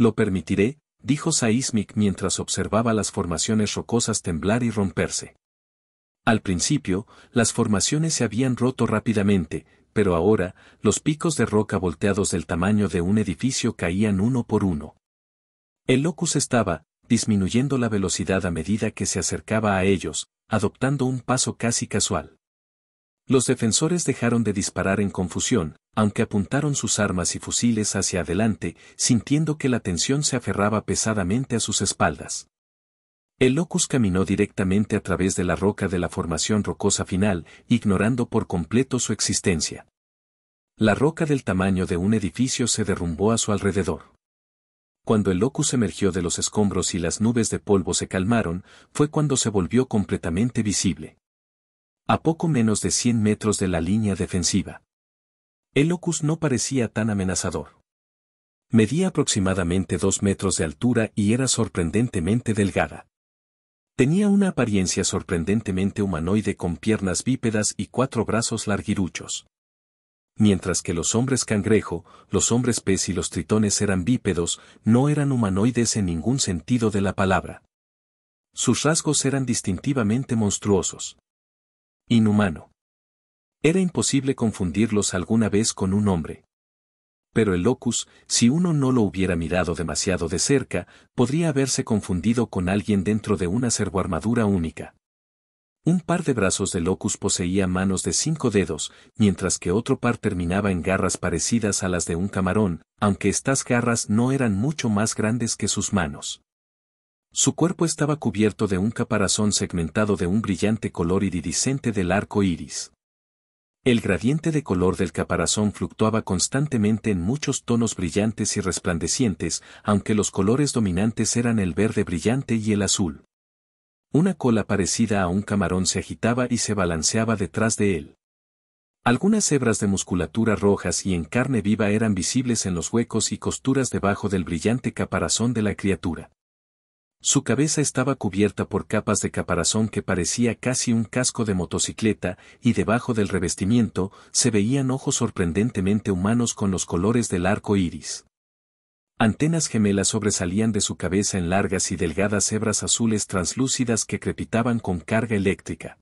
Lo permitiré, dijo Seismic mientras observaba las formaciones rocosas temblar y romperse. Al principio, las formaciones se habían roto rápidamente, pero ahora, los picos de roca volteados del tamaño de un edificio caían uno por uno. El locus estaba disminuyendo la velocidad a medida que se acercaba a ellos, adoptando un paso casi casual. Los defensores dejaron de disparar en confusión, aunque apuntaron sus armas y fusiles hacia adelante, sintiendo que la tensión se aferraba pesadamente a sus espaldas. El locus caminó directamente a través de la roca de la formación rocosa final, ignorando por completo su existencia. La roca del tamaño de un edificio se derrumbó a su alrededor. Cuando el locus emergió de los escombros y las nubes de polvo se calmaron, fue cuando se volvió completamente visible. A poco menos de 100 metros de la línea defensiva. El locus no parecía tan amenazador. Medía aproximadamente 2 metros de altura y era sorprendentemente delgada. Tenía una apariencia sorprendentemente humanoide con piernas bípedas y 4 brazos larguiruchos. Mientras que los hombres cangrejo, los hombres pez y los tritones eran bípedos, no eran humanoides en ningún sentido de la palabra. Sus rasgos eran distintivamente monstruosos. Inhumano. Era imposible confundirlos alguna vez con un hombre. Pero el locus, si uno no lo hubiera mirado demasiado de cerca, podría haberse confundido con alguien dentro de una servoarmadura única. Un par de brazos del locus poseía manos de 5 dedos, mientras que otro par terminaba en garras parecidas a las de un camarón, aunque estas garras no eran mucho más grandes que sus manos. Su cuerpo estaba cubierto de un caparazón segmentado de un brillante color iridiscente del arco iris. El gradiente de color del caparazón fluctuaba constantemente en muchos tonos brillantes y resplandecientes, aunque los colores dominantes eran el verde brillante y el azul. Una cola parecida a un camarón se agitaba y se balanceaba detrás de él. Algunas hebras de musculatura rojas y en carne viva eran visibles en los huecos y costuras debajo del brillante caparazón de la criatura. Su cabeza estaba cubierta por capas de caparazón que parecía casi un casco de motocicleta, y debajo del revestimiento se veían ojos sorprendentemente humanos con los colores del arco iris. Antenas gemelas sobresalían de su cabeza en largas y delgadas hebras azules translúcidas que crepitaban con carga eléctrica.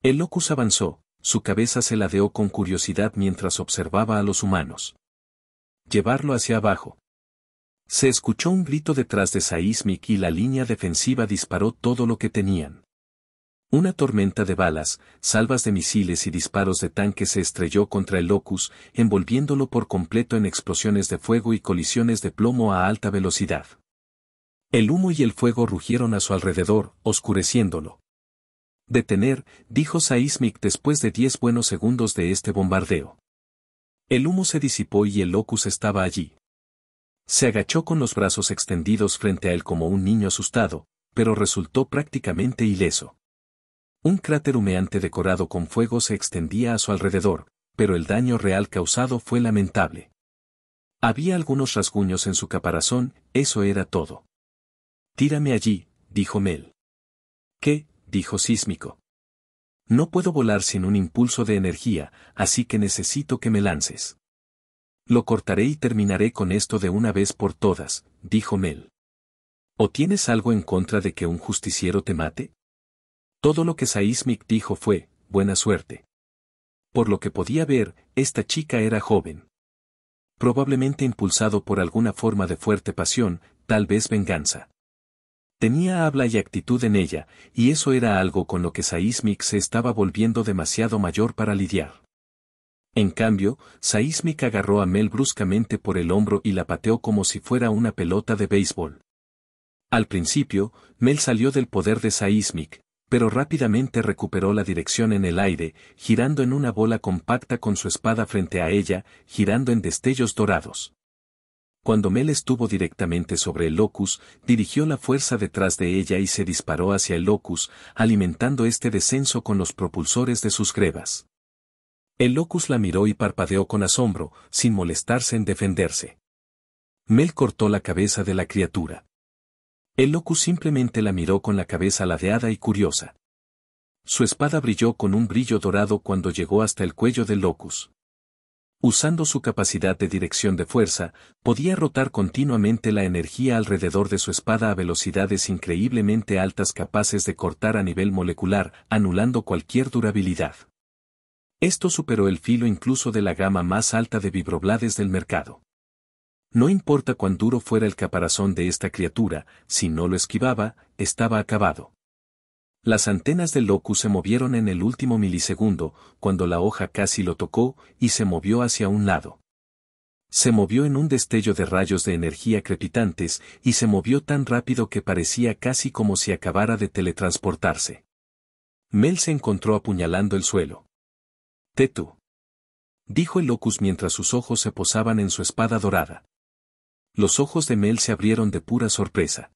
El locus avanzó, su cabeza se ladeó con curiosidad mientras observaba a los humanos. Llevarlo hacia abajo. Se escuchó un grito detrás de Seismic y la línea defensiva disparó todo lo que tenían. Una tormenta de balas, salvas de misiles y disparos de tanques se estrelló contra el locus, envolviéndolo por completo en explosiones de fuego y colisiones de plomo a alta velocidad. El humo y el fuego rugieron a su alrededor, oscureciéndolo. Detener, dijo Seismic después de 10 buenos segundos de este bombardeo. El humo se disipó y el locus estaba allí. Se agachó con los brazos extendidos frente a él como un niño asustado, pero resultó prácticamente ileso. Un cráter humeante decorado con fuego se extendía a su alrededor, pero el daño real causado fue lamentable. Había algunos rasguños en su caparazón, eso era todo. «Tírame allí», dijo Mel. «¿Qué?», dijo Sísmico. «No puedo volar sin un impulso de energía, así que necesito que me lances». «Lo cortaré y terminaré con esto de una vez por todas», dijo Mel. «¿O tienes algo en contra de que un justiciero te mate?» Todo lo que Seismic dijo fue, «buena suerte». Por lo que podía ver, esta chica era joven. Probablemente impulsado por alguna forma de fuerte pasión, tal vez venganza. Tenía habla y actitud en ella, y eso era algo con lo que Seismic se estaba volviendo demasiado mayor para lidiar. En cambio, Seismic agarró a Mel bruscamente por el hombro y la pateó como si fuera una pelota de béisbol. Al principio, Mel salió del poder de Seismic, pero rápidamente recuperó la dirección en el aire, girando en una bola compacta con su espada frente a ella, girando en destellos dorados. Cuando Mel estuvo directamente sobre el locus, dirigió la fuerza detrás de ella y se disparó hacia el locus, alimentando este descenso con los propulsores de sus grebas. El locus la miró y parpadeó con asombro, sin molestarse en defenderse. Mel cortó la cabeza de la criatura. El locus simplemente la miró con la cabeza ladeada y curiosa. Su espada brilló con un brillo dorado cuando llegó hasta el cuello del locus. Usando su capacidad de dirección de fuerza, podía rotar continuamente la energía alrededor de su espada a velocidades increíblemente altas capaces de cortar a nivel molecular, anulando cualquier durabilidad. Esto superó el filo incluso de la gama más alta de vibroblades del mercado. No importa cuán duro fuera el caparazón de esta criatura, si no lo esquivaba, estaba acabado. Las antenas del locus se movieron en el último milisegundo, cuando la hoja casi lo tocó, y se movió hacia un lado. Se movió en un destello de rayos de energía crepitantes, y se movió tan rápido que parecía casi como si acabara de teletransportarse. Mel se encontró apuñalando el suelo. «Tetu», dijo el locus mientras sus ojos se posaban en su espada dorada. Los ojos de Mel se abrieron de pura sorpresa.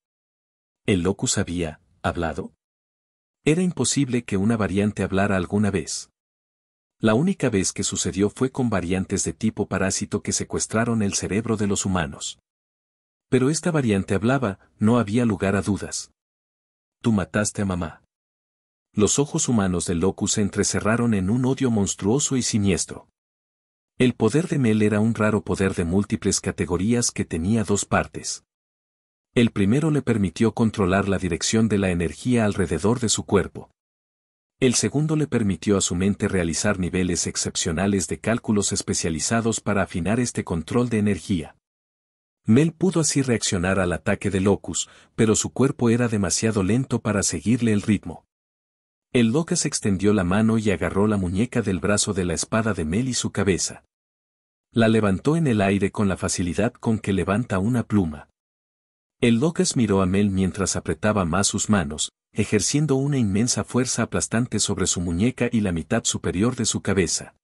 ¿El locus había hablado? Era imposible que una variante hablara alguna vez. La única vez que sucedió fue con variantes de tipo parásito que secuestraron el cerebro de los humanos. Pero esta variante hablaba, no había lugar a dudas. «Tú mataste a mamá». Los ojos humanos del locus se entrecerraron en un odio monstruoso y siniestro. El poder de Mel era un raro poder de múltiples categorías que tenía dos partes. El primero le permitió controlar la dirección de la energía alrededor de su cuerpo. El segundo le permitió a su mente realizar niveles excepcionales de cálculos especializados para afinar este control de energía. Mel pudo así reaccionar al ataque de locus, pero su cuerpo era demasiado lento para seguirle el ritmo. El locus extendió la mano y agarró la muñeca del brazo de la espada de Mel y su cabeza. La levantó en el aire con la facilidad con que levanta una pluma. El locus miró a Mel mientras apretaba más sus manos, ejerciendo una inmensa fuerza aplastante sobre su muñeca y la mitad superior de su cabeza.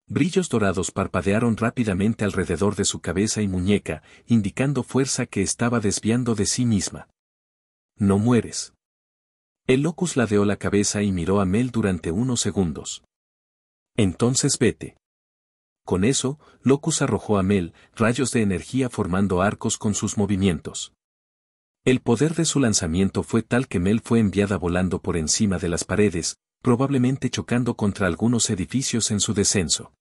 Brillos dorados parpadearon rápidamente alrededor de su cabeza y muñeca, indicando fuerza que estaba desviando de sí misma. «No mueres». El locus ladeó la cabeza y miró a Mel durante unos segundos. «Entonces vete». Con eso, locus arrojó a Mel rayos de energía formando arcos con sus movimientos. El poder de su lanzamiento fue tal que Mel fue enviada volando por encima de las paredes, probablemente chocando contra algunos edificios en su descenso.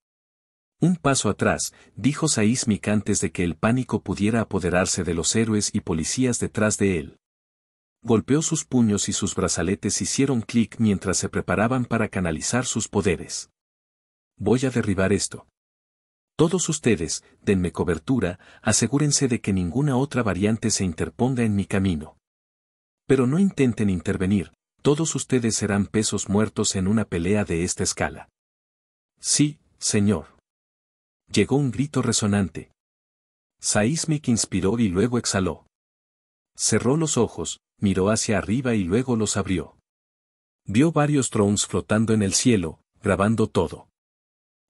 «Un paso atrás», dijo Seismic antes de que el pánico pudiera apoderarse de los héroes y policías detrás de él. Golpeó sus puños y sus brazaletes hicieron clic mientras se preparaban para canalizar sus poderes. «Voy a derribar esto. Todos ustedes, denme cobertura, asegúrense de que ninguna otra variante se interponga en mi camino. Pero no intenten intervenir, todos ustedes serán pesos muertos en una pelea de esta escala». «Sí, señor». Llegó un grito resonante. Seismic inspiró y luego exhaló. Cerró los ojos, miró hacia arriba y luego los abrió. Vio varios drones flotando en el cielo, grabando todo.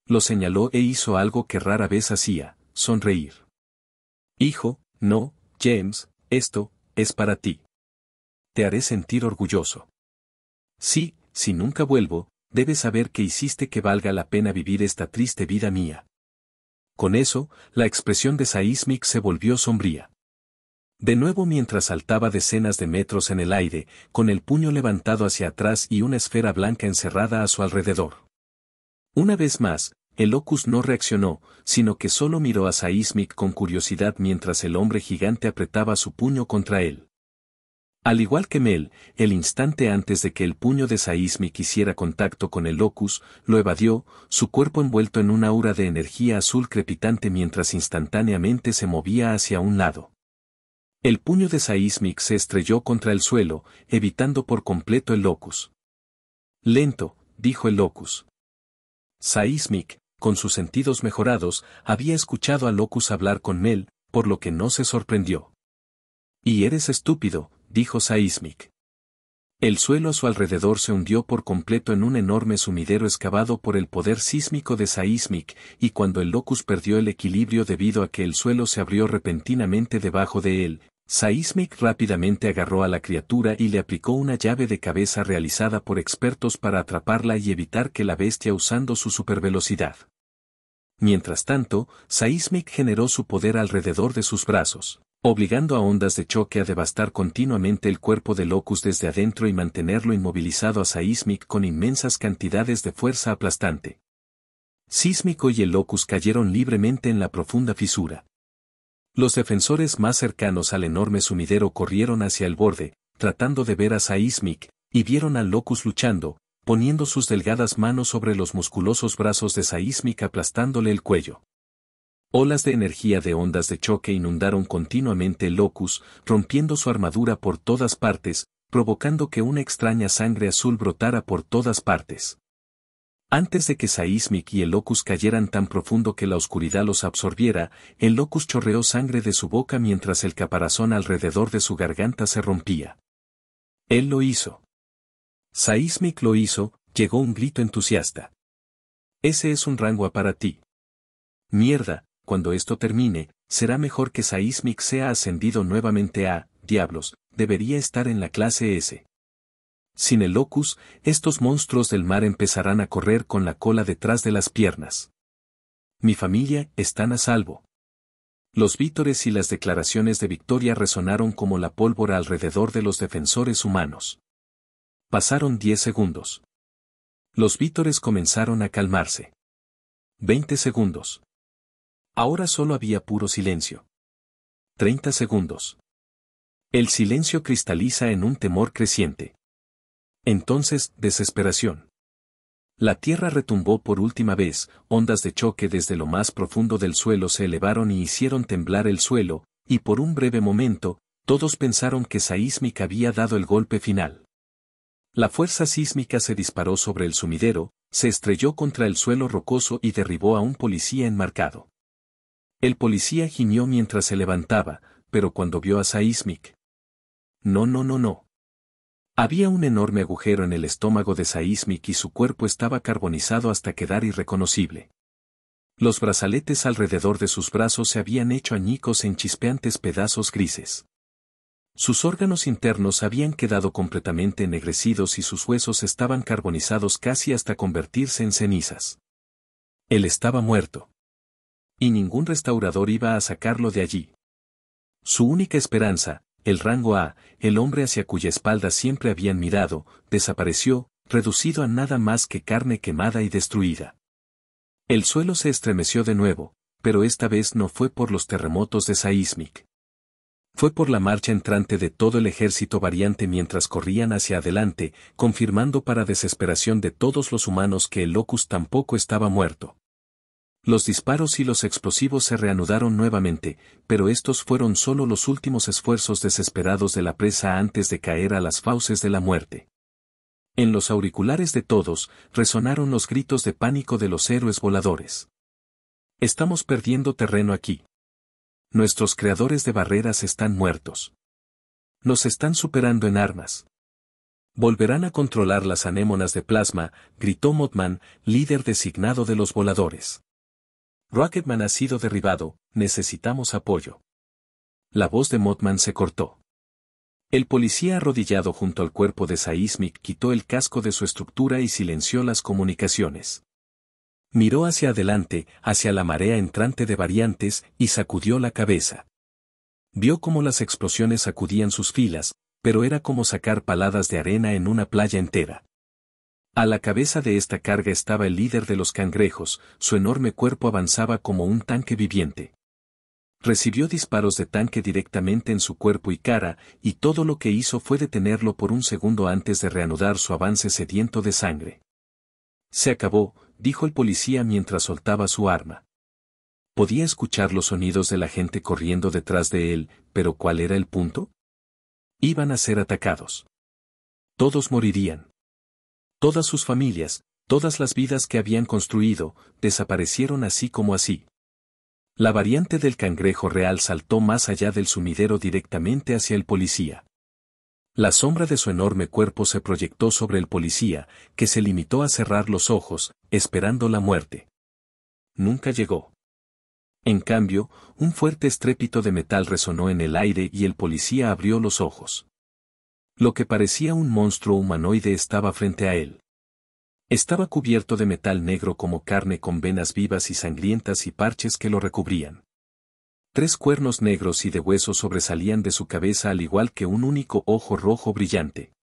Lo señaló e hizo algo que rara vez hacía, sonreír. «Hijo, no, James, esto es para ti. Te haré sentir orgulloso. Sí, si nunca vuelvo, debes saber que hiciste que valga la pena vivir esta triste vida mía». Con eso, la expresión de Seismic se volvió sombría. De nuevo mientras saltaba decenas de metros en el aire, con el puño levantado hacia atrás y una esfera blanca encerrada a su alrededor. Una vez más, el locus no reaccionó, sino que solo miró a Seismic con curiosidad mientras el hombre gigante apretaba su puño contra él. Al igual que Mel, el instante antes de que el puño de Seismic hiciera contacto con el locus, lo evadió, su cuerpo envuelto en una aura de energía azul crepitante mientras instantáneamente se movía hacia un lado. El puño de Seismic se estrelló contra el suelo, evitando por completo el locus. «Lento», dijo el locus. Seismic, con sus sentidos mejorados, había escuchado al locus hablar con Mel, por lo que no se sorprendió. «Y eres estúpido», dijo Seismic. El suelo a su alrededor se hundió por completo en un enorme sumidero excavado por el poder sísmico de Seismic, y cuando el locus perdió el equilibrio debido a que el suelo se abrió repentinamente debajo de él, Seismic rápidamente agarró a la criatura y le aplicó una llave de cabeza realizada por expertos para atraparla y evitar que la bestia usando su supervelocidad. Mientras tanto, Seismic generó su poder alrededor de sus brazos, obligando a ondas de choque a devastar continuamente el cuerpo de locus desde adentro y mantenerlo inmovilizado a Seismic con inmensas cantidades de fuerza aplastante. Sísmico y el Locus cayeron libremente en la profunda fisura. Los defensores más cercanos al enorme sumidero corrieron hacia el borde, tratando de ver a Seismic, y vieron al Locus luchando, poniendo sus delgadas manos sobre los musculosos brazos de Seismic aplastándole el cuello. Olas de energía de ondas de choque inundaron continuamente el Locus, rompiendo su armadura por todas partes, provocando que una extraña sangre azul brotara por todas partes. Antes de que Seismic y el Locus cayeran tan profundo que la oscuridad los absorbiera, el Locus chorreó sangre de su boca mientras el caparazón alrededor de su garganta se rompía. Él lo hizo. Seismic lo hizo, llegó un grito entusiasta. Ese es un rango A para ti. Mierda, cuando esto termine, será mejor que Seismic sea ascendido nuevamente a, diablos, debería estar en la clase S. Sin el Locus, estos monstruos del mar empezarán a correr con la cola detrás de las piernas. Mi familia, están a salvo. Los vítores y las declaraciones de victoria resonaron como la pólvora alrededor de los defensores humanos. Pasaron 10 segundos. Los vítores comenzaron a calmarse. 20 segundos. Ahora solo había puro silencio. 30 segundos. El silencio cristaliza en un temor creciente. Entonces, desesperación. La tierra retumbó por última vez, ondas de choque desde lo más profundo del suelo se elevaron y hicieron temblar el suelo, y por un breve momento, todos pensaron que Seismic había dado el golpe final. La fuerza sísmica se disparó sobre el sumidero, se estrelló contra el suelo rocoso y derribó a un policía enmarcado. El policía gimió mientras se levantaba, pero cuando vio a Seismic. No. Había un enorme agujero en el estómago de Seismic y su cuerpo estaba carbonizado hasta quedar irreconocible. Los brazaletes alrededor de sus brazos se habían hecho añicos en chispeantes pedazos grises. Sus órganos internos habían quedado completamente ennegrecidos y sus huesos estaban carbonizados casi hasta convertirse en cenizas. Él estaba muerto. Y ningún restaurador iba a sacarlo de allí. Su única esperanza, el rango A, el hombre hacia cuya espalda siempre habían mirado, desapareció, reducido a nada más que carne quemada y destruida. El suelo se estremeció de nuevo, pero esta vez no fue por los terremotos de Seismic. Fue por la marcha entrante de todo el ejército variante mientras corrían hacia adelante, confirmando para desesperación de todos los humanos que el Locus tampoco estaba muerto. Los disparos y los explosivos se reanudaron nuevamente, pero estos fueron solo los últimos esfuerzos desesperados de la presa antes de caer a las fauces de la muerte. En los auriculares de todos, resonaron los gritos de pánico de los héroes voladores. Estamos perdiendo terreno aquí. Nuestros creadores de barreras están muertos. Nos están superando en armas. Volverán a controlar las anémonas de plasma, gritó Mothman, líder designado de los voladores. Rocketman ha sido derribado, necesitamos apoyo. La voz de Mothman se cortó. El policía arrodillado junto al cuerpo de Seismic quitó el casco de su estructura y silenció las comunicaciones. Miró hacia adelante, hacia la marea entrante de variantes, y sacudió la cabeza. Vio cómo las explosiones sacudían sus filas, pero era como sacar paladas de arena en una playa entera. A la cabeza de esta carga estaba el líder de los cangrejos, su enorme cuerpo avanzaba como un tanque viviente. Recibió disparos de tanque directamente en su cuerpo y cara, y todo lo que hizo fue detenerlo por un segundo antes de reanudar su avance sediento de sangre. Se acabó, dijo el policía mientras soltaba su arma. Podía escuchar los sonidos de la gente corriendo detrás de él, pero ¿cuál era el punto? Iban a ser atacados. Todos morirían. Todas sus familias, todas las vidas que habían construido, desaparecieron así como así. La variante del cangrejo real saltó más allá del sumidero directamente hacia el policía. La sombra de su enorme cuerpo se proyectó sobre el policía, que se limitó a cerrar los ojos, esperando la muerte. Nunca llegó. En cambio, un fuerte estrépito de metal resonó en el aire y el policía abrió los ojos. Lo que parecía un monstruo humanoide estaba frente a él. Estaba cubierto de metal negro como carne con venas vivas y sangrientas y parches que lo recubrían. 3 cuernos negros y de hueso sobresalían de su cabeza al igual que un único ojo rojo brillante.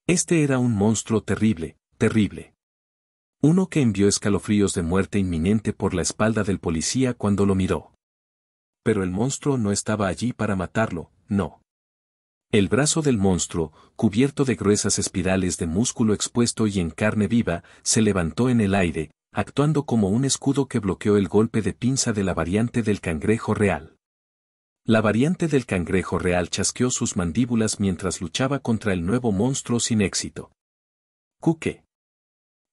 Este era un monstruo terrible, terrible. Uno que envió escalofríos de muerte inminente por la espalda del policía cuando lo miró. Pero el monstruo no estaba allí para matarlo, no. El brazo del monstruo, cubierto de gruesas espirales de músculo expuesto y en carne viva, se levantó en el aire, actuando como un escudo que bloqueó el golpe de pinza de la variante del cangrejo real. La variante del cangrejo real chasqueó sus mandíbulas mientras luchaba contra el nuevo monstruo sin éxito. ¿Qué?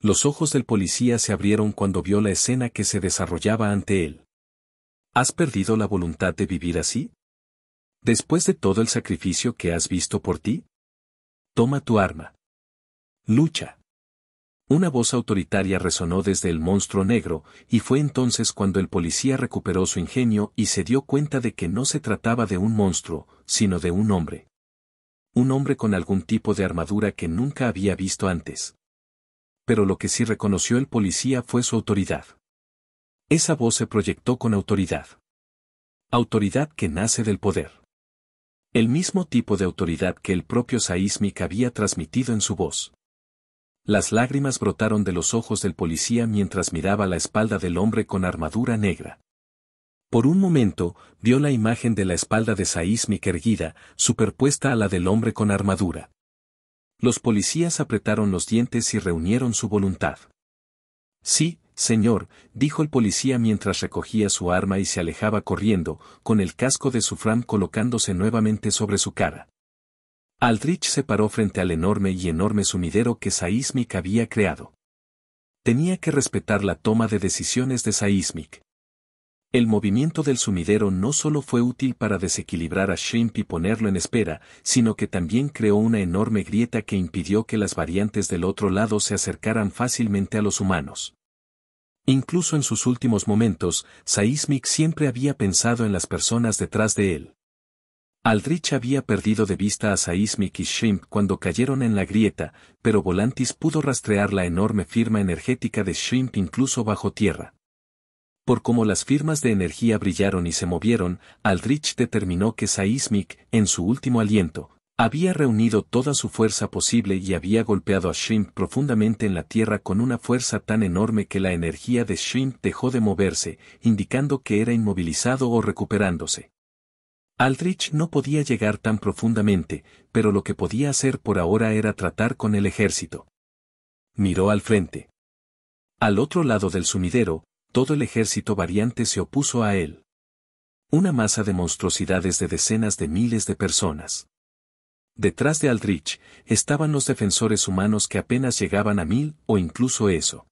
Los ojos del policía se abrieron cuando vio la escena que se desarrollaba ante él. ¿Has perdido la voluntad de vivir así? Después de todo el sacrificio que has visto por ti, toma tu arma. Lucha. Una voz autoritaria resonó desde el monstruo negro, y fue entonces cuando el policía recuperó su ingenio y se dio cuenta de que no se trataba de un monstruo, sino de un hombre. Un hombre con algún tipo de armadura que nunca había visto antes. Pero lo que sí reconoció el policía fue su autoridad. Esa voz se proyectó con autoridad. Autoridad que nace del poder. El mismo tipo de autoridad que el propio Seismic había transmitido en su voz. Las lágrimas brotaron de los ojos del policía mientras miraba la espalda del hombre con armadura negra. Por un momento, vio la imagen de la espalda de Seismic erguida, superpuesta a la del hombre con armadura. Los policías apretaron los dientes y reunieron su voluntad. Sí, señor, dijo el policía mientras recogía su arma y se alejaba corriendo, con el casco de su Fram colocándose nuevamente sobre su cara. Aldrich se paró frente al enorme sumidero que Seismic había creado. Tenía que respetar la toma de decisiones de Seismic. El movimiento del sumidero no solo fue útil para desequilibrar a Shrimp y ponerlo en espera, sino que también creó una enorme grieta que impidió que las variantes del otro lado se acercaran fácilmente a los humanos. Incluso en sus últimos momentos, Seismic siempre había pensado en las personas detrás de él. Aldrich había perdido de vista a Seismic y Shrimp cuando cayeron en la grieta, pero Volantis pudo rastrear la enorme firma energética de Shrimp incluso bajo tierra. Por cómo las firmas de energía brillaron y se movieron, Aldrich determinó que Seismic, en su último aliento, había reunido toda su fuerza posible y había golpeado a Shrimp profundamente en la tierra con una fuerza tan enorme que la energía de Shrimp dejó de moverse, indicando que era inmovilizado o recuperándose. Aldrich no podía llegar tan profundamente, pero lo que podía hacer por ahora era tratar con el ejército. Miró al frente. Al otro lado del sumidero, todo el ejército variante se opuso a él. Una masa de monstruosidades de decenas de miles de personas. Detrás de Aldrich, estaban los defensores humanos que apenas llegaban a 1000 o incluso eso.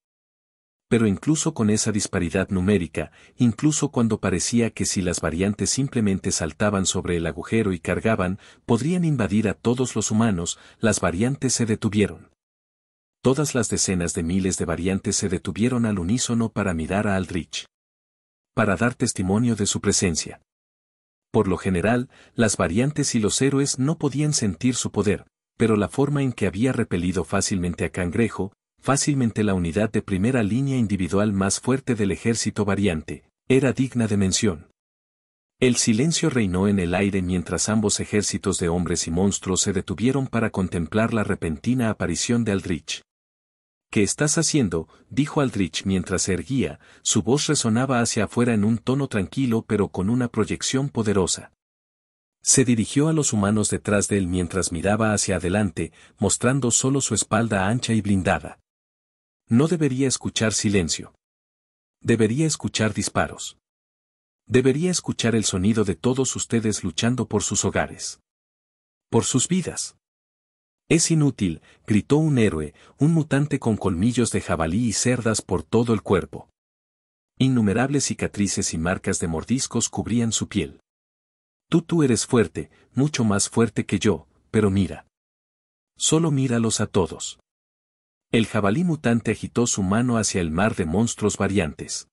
Pero incluso con esa disparidad numérica, incluso cuando parecía que si las variantes simplemente saltaban sobre el agujero y cargaban, podrían invadir a todos los humanos, las variantes se detuvieron. Todas las decenas de miles de variantes se detuvieron al unísono para mirar a Aldrich. Para dar testimonio de su presencia. Por lo general, las variantes y los héroes no podían sentir su poder, pero la forma en que había repelido fácilmente a Cangrejo, fácilmente la unidad de primera línea individual más fuerte del ejército variante, era digna de mención. El silencio reinó en el aire mientras ambos ejércitos de hombres y monstruos se detuvieron para contemplar la repentina aparición de Aldrich. ¿Qué estás haciendo?, dijo Aldrich mientras se erguía, su voz resonaba hacia afuera en un tono tranquilo pero con una proyección poderosa. Se dirigió a los humanos detrás de él mientras miraba hacia adelante, mostrando solo su espalda ancha y blindada. No debería escuchar silencio. Debería escuchar disparos. Debería escuchar el sonido de todos ustedes luchando por sus hogares. Por sus vidas. Es inútil, gritó un héroe, un mutante con colmillos de jabalí y cerdas por todo el cuerpo. Innumerables cicatrices y marcas de mordiscos cubrían su piel. Tú eres fuerte, mucho más fuerte que yo, pero mira. Solo míralos a todos. El jabalí mutante agitó su mano hacia el mar de monstruos variantes.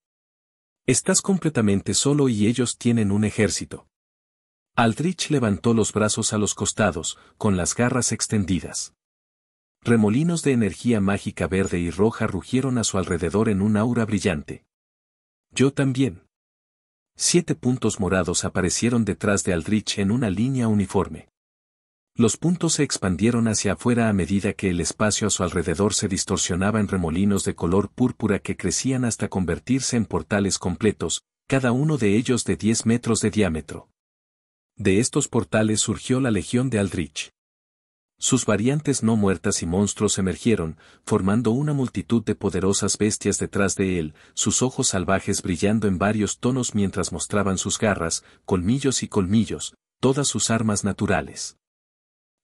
Estás completamente solo y ellos tienen un ejército. Aldrich levantó los brazos a los costados, con las garras extendidas. Remolinos de energía mágica verde y roja rugieron a su alrededor en un aura brillante. Yo también. 7 puntos morados aparecieron detrás de Aldrich en una línea uniforme. Los puntos se expandieron hacia afuera a medida que el espacio a su alrededor se distorsionaba en remolinos de color púrpura que crecían hasta convertirse en portales completos, cada uno de ellos de 10 metros de diámetro. De estos portales surgió la Legión de Aldrich. Sus variantes no muertas y monstruos emergieron, formando una multitud de poderosas bestias detrás de él, sus ojos salvajes brillando en varios tonos mientras mostraban sus garras, colmillos y colmillos, todas sus armas naturales.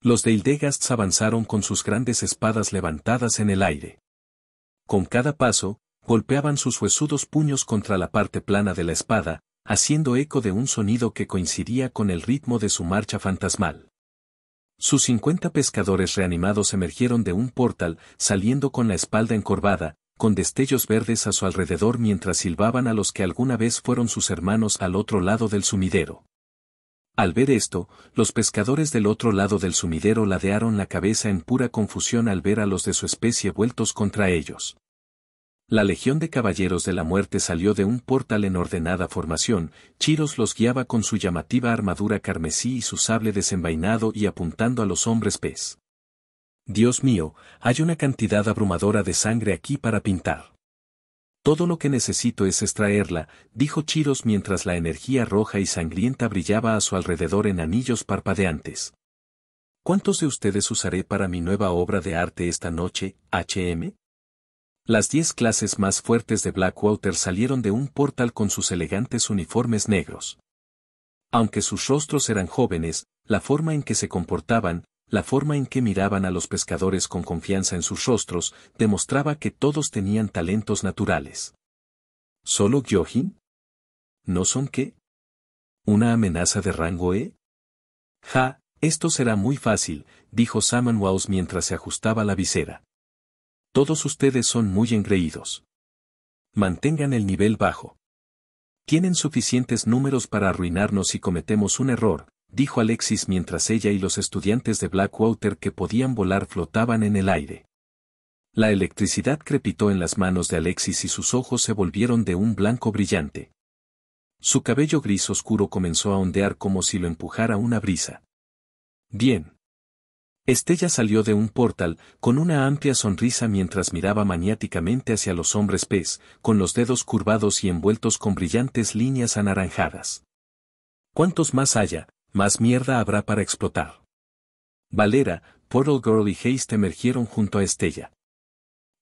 Los de Hildegasts avanzaron con sus grandes espadas levantadas en el aire. Con cada paso, golpeaban sus huesudos puños contra la parte plana de la espada, haciendo eco de un sonido que coincidía con el ritmo de su marcha fantasmal. Sus 50 pescadores reanimados emergieron de un portal, saliendo con la espalda encorvada, con destellos verdes a su alrededor mientras silbaban a los que alguna vez fueron sus hermanos al otro lado del sumidero. Al ver esto, los pescadores del otro lado del sumidero ladearon la cabeza en pura confusión al ver a los de su especie vueltos contra ellos. La Legión de Caballeros de la Muerte salió de un portal en ordenada formación, Chiros los guiaba con su llamativa armadura carmesí y su sable desenvainado y apuntando a los hombres pez. Dios mío, hay una cantidad abrumadora de sangre aquí para pintar. Todo lo que necesito es extraerla, dijo Chiros mientras la energía roja y sangrienta brillaba a su alrededor en anillos parpadeantes. ¿Cuántos de ustedes usaré para mi nueva obra de arte esta noche, HM? Las 10 clases más fuertes de Blackwater salieron de un portal con sus elegantes uniformes negros. Aunque sus rostros eran jóvenes, la forma en que se comportaban, la forma en que miraban a los pescadores con confianza en sus rostros, demostraba que todos tenían talentos naturales. ¿Solo Gyojin? ¿No son qué? ¿Una amenaza de rango E? Ja, esto será muy fácil, dijo Samanwaus mientras se ajustaba la visera. Todos ustedes son muy engreídos. Mantengan el nivel bajo. Tienen suficientes números para arruinarnos si cometemos un error, dijo Alexis mientras ella y los estudiantes de Blackwater que podían volar flotaban en el aire. La electricidad crepitó en las manos de Alexis y sus ojos se volvieron de un blanco brillante. Su cabello gris oscuro comenzó a ondear como si lo empujara una brisa. Bien. Estella salió de un portal, con una amplia sonrisa mientras miraba maniáticamente hacia los hombres pez, con los dedos curvados y envueltos con brillantes líneas anaranjadas. Cuantos más haya, más mierda habrá para explotar. Valera, Portal Girl y Haste emergieron junto a Estella.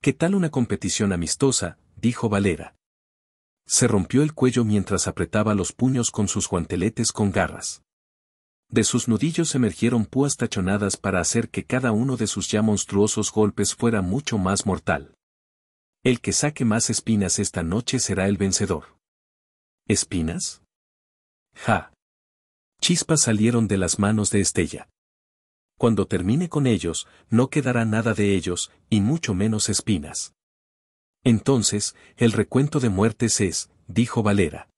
¿Qué tal una competición amistosa?, dijo Valera. Se rompió el cuello mientras apretaba los puños con sus guanteletes con garras. De sus nudillos emergieron púas tachonadas para hacer que cada uno de sus ya monstruosos golpes fuera mucho más mortal. El que saque más espinas esta noche será el vencedor. ¿Espinas? Ja. Chispas salieron de las manos de Estella. Cuando termine con ellos, no quedará nada de ellos, y mucho menos espinas. Entonces, el recuento de muertes es, dijo Valera.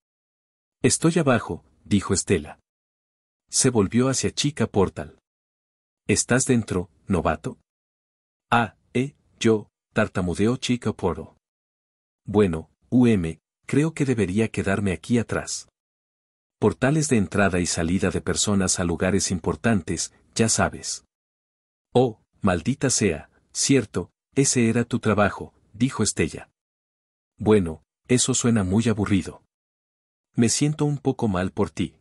Estoy abajo, dijo Estela. Se volvió hacia Chica Portal. ¿Estás dentro, novato? Yo, tartamudeó Chica Portal. Bueno, creo que debería quedarme aquí atrás. Portales de entrada y salida de personas a lugares importantes, ya sabes. Oh, maldita sea, cierto, ese era tu trabajo, dijo Estella. Bueno, eso suena muy aburrido. Me siento un poco mal por ti.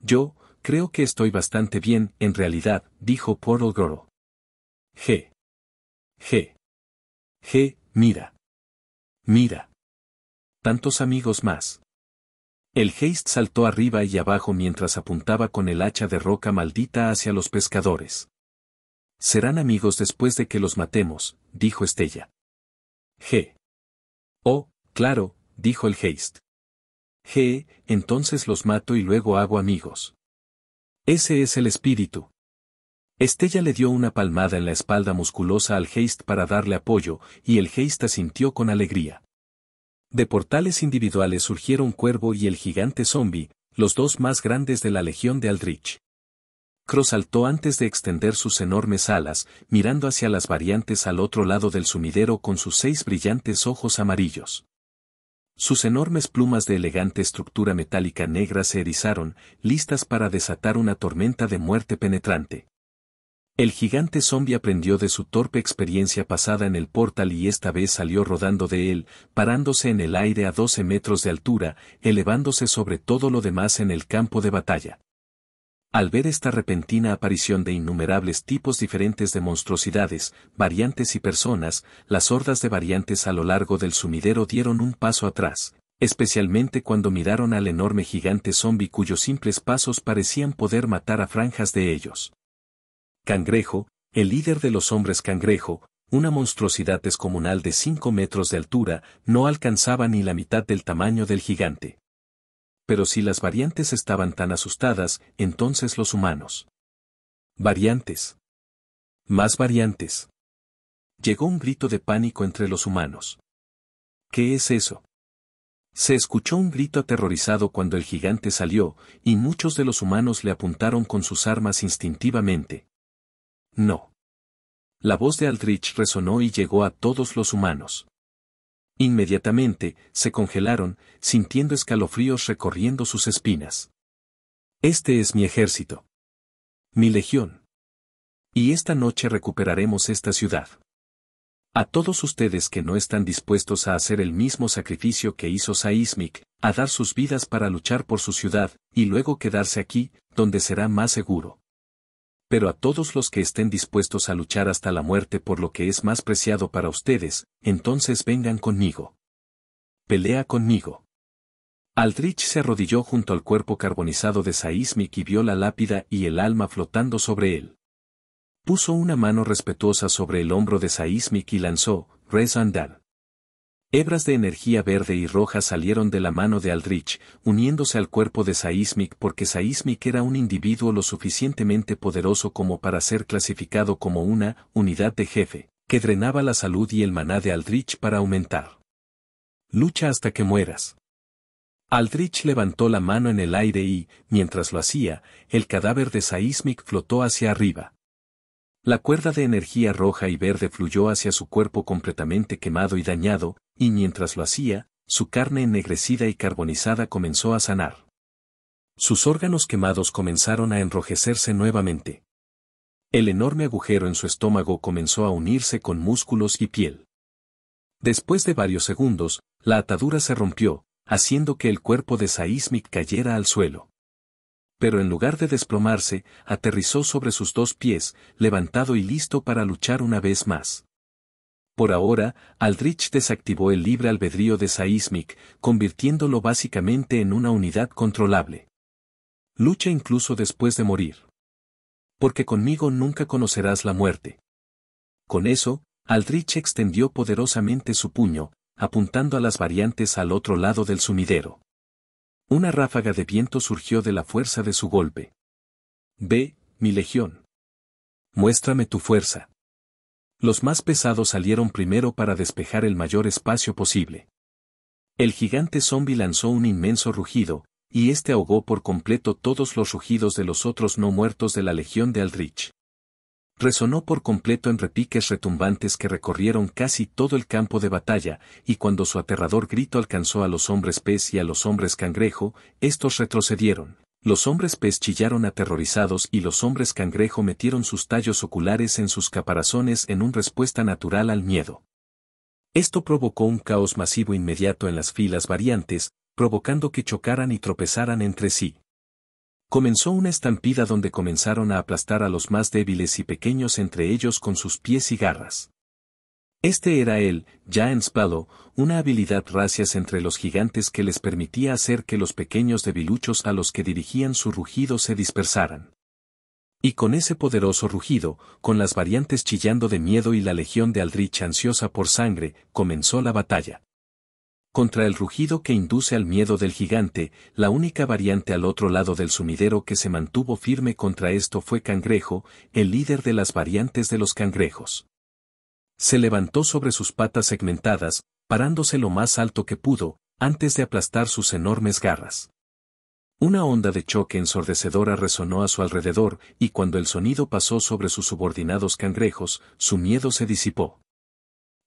Yo, creo que estoy bastante bien, en realidad, dijo Portal Girl. Mira. Mira. Tantos amigos más. El Haste saltó arriba y abajo mientras apuntaba con el hacha de roca maldita hacia los pescadores. Serán amigos después de que los matemos, dijo Estella. Oh, claro, dijo el Haste. Entonces los mato y luego hago amigos. Ese es el espíritu. Estella le dio una palmada en la espalda musculosa al Haste para darle apoyo, y el Haste asintió con alegría. De portales individuales surgieron Cuervo y el gigante zombie, los dos más grandes de la Legión de Aldrich. Cross saltó antes de extender sus enormes alas, mirando hacia las variantes al otro lado del sumidero con sus 6 brillantes ojos amarillos. Sus enormes plumas de elegante estructura metálica negra se erizaron, listas para desatar una tormenta de muerte penetrante. El gigante zombie aprendió de su torpe experiencia pasada en el portal y esta vez salió rodando de él, parándose en el aire a 12 metros de altura, elevándose sobre todo lo demás en el campo de batalla. Al ver esta repentina aparición de innumerables tipos diferentes de monstruosidades, variantes y personas, las hordas de variantes a lo largo del sumidero dieron un paso atrás, especialmente cuando miraron al enorme gigante zombie cuyos simples pasos parecían poder matar a franjas de ellos. Cangrejo, el líder de los hombres cangrejo, una monstruosidad descomunal de 5 metros de altura, no alcanzaba ni la mitad del tamaño del gigante. Pero si las variantes estaban tan asustadas, entonces los humanos. Variantes. Más variantes. Llegó un grito de pánico entre los humanos. ¿Qué es eso? Se escuchó un grito aterrorizado cuando el gigante salió, y muchos de los humanos le apuntaron con sus armas instintivamente. No. La voz de Aldrich resonó y llegó a todos los humanos. Inmediatamente, se congelaron, sintiendo escalofríos recorriendo sus espinas. Este es mi ejército. Mi legión. Y esta noche recuperaremos esta ciudad. A todos ustedes que no están dispuestos a hacer el mismo sacrificio que hizo Seismic, a dar sus vidas para luchar por su ciudad, y luego quedarse aquí, donde será más seguro. Pero a todos los que estén dispuestos a luchar hasta la muerte por lo que es más preciado para ustedes, entonces vengan conmigo. Pelea conmigo. Aldrich se arrodilló junto al cuerpo carbonizado de Seismic y vio la lápida y el alma flotando sobre él. Puso una mano respetuosa sobre el hombro de Seismic y lanzó, Resandal. Hebras de energía verde y roja salieron de la mano de Aldrich, uniéndose al cuerpo de Seismic porque Seismic era un individuo lo suficientemente poderoso como para ser clasificado como una unidad de jefe, que drenaba la salud y el maná de Aldrich para aumentar. Lucha hasta que mueras. Aldrich levantó la mano en el aire y, mientras lo hacía, el cadáver de Seismic flotó hacia arriba. La cuerda de energía roja y verde fluyó hacia su cuerpo completamente quemado y dañado, y mientras lo hacía, su carne ennegrecida y carbonizada comenzó a sanar. Sus órganos quemados comenzaron a enrojecerse nuevamente. El enorme agujero en su estómago comenzó a unirse con músculos y piel. Después de varios segundos, la atadura se rompió, haciendo que el cuerpo de Seismic cayera al suelo. Pero en lugar de desplomarse, aterrizó sobre sus 2 pies, levantado y listo para luchar una vez más. Por ahora, Aldrich desactivó el libre albedrío de Seismic, convirtiéndolo básicamente en una unidad controlable. Lucha incluso después de morir. Porque conmigo nunca conocerás la muerte. Con eso, Aldrich extendió poderosamente su puño, apuntando a las variantes al otro lado del sumidero. Una ráfaga de viento surgió de la fuerza de su golpe. Ve, mi legión. Muéstrame tu fuerza. Los más pesados salieron primero para despejar el mayor espacio posible. El gigante zombie lanzó un inmenso rugido, y este ahogó por completo todos los rugidos de los otros no muertos de la legión de Aldrich. Resonó por completo en repiques retumbantes que recorrieron casi todo el campo de batalla, y cuando su aterrador grito alcanzó a los hombres pez y a los hombres cangrejo, estos retrocedieron. Los hombres pez chillaron aterrorizados y los hombres cangrejo metieron sus tallos oculares en sus caparazones en una respuesta natural al miedo. Esto provocó un caos masivo inmediato en las filas variantes, provocando que chocaran y tropezaran entre sí. Comenzó una estampida donde comenzaron a aplastar a los más débiles y pequeños entre ellos con sus pies y garras. Este era el Giant Spallo, una habilidad racias entre los gigantes que les permitía hacer que los pequeños debiluchos a los que dirigían su rugido se dispersaran. Y con ese poderoso rugido, con las variantes chillando de miedo y la legión de Aldrich ansiosa por sangre, comenzó la batalla. Contra el rugido que induce al miedo del gigante, la única variante al otro lado del sumidero que se mantuvo firme contra esto fue Cangrejo, el líder de las variantes de los cangrejos. Se levantó sobre sus patas segmentadas, parándose lo más alto que pudo, antes de aplastar sus enormes garras. Una onda de choque ensordecedora resonó a su alrededor, y cuando el sonido pasó sobre sus subordinados cangrejos, su miedo se disipó.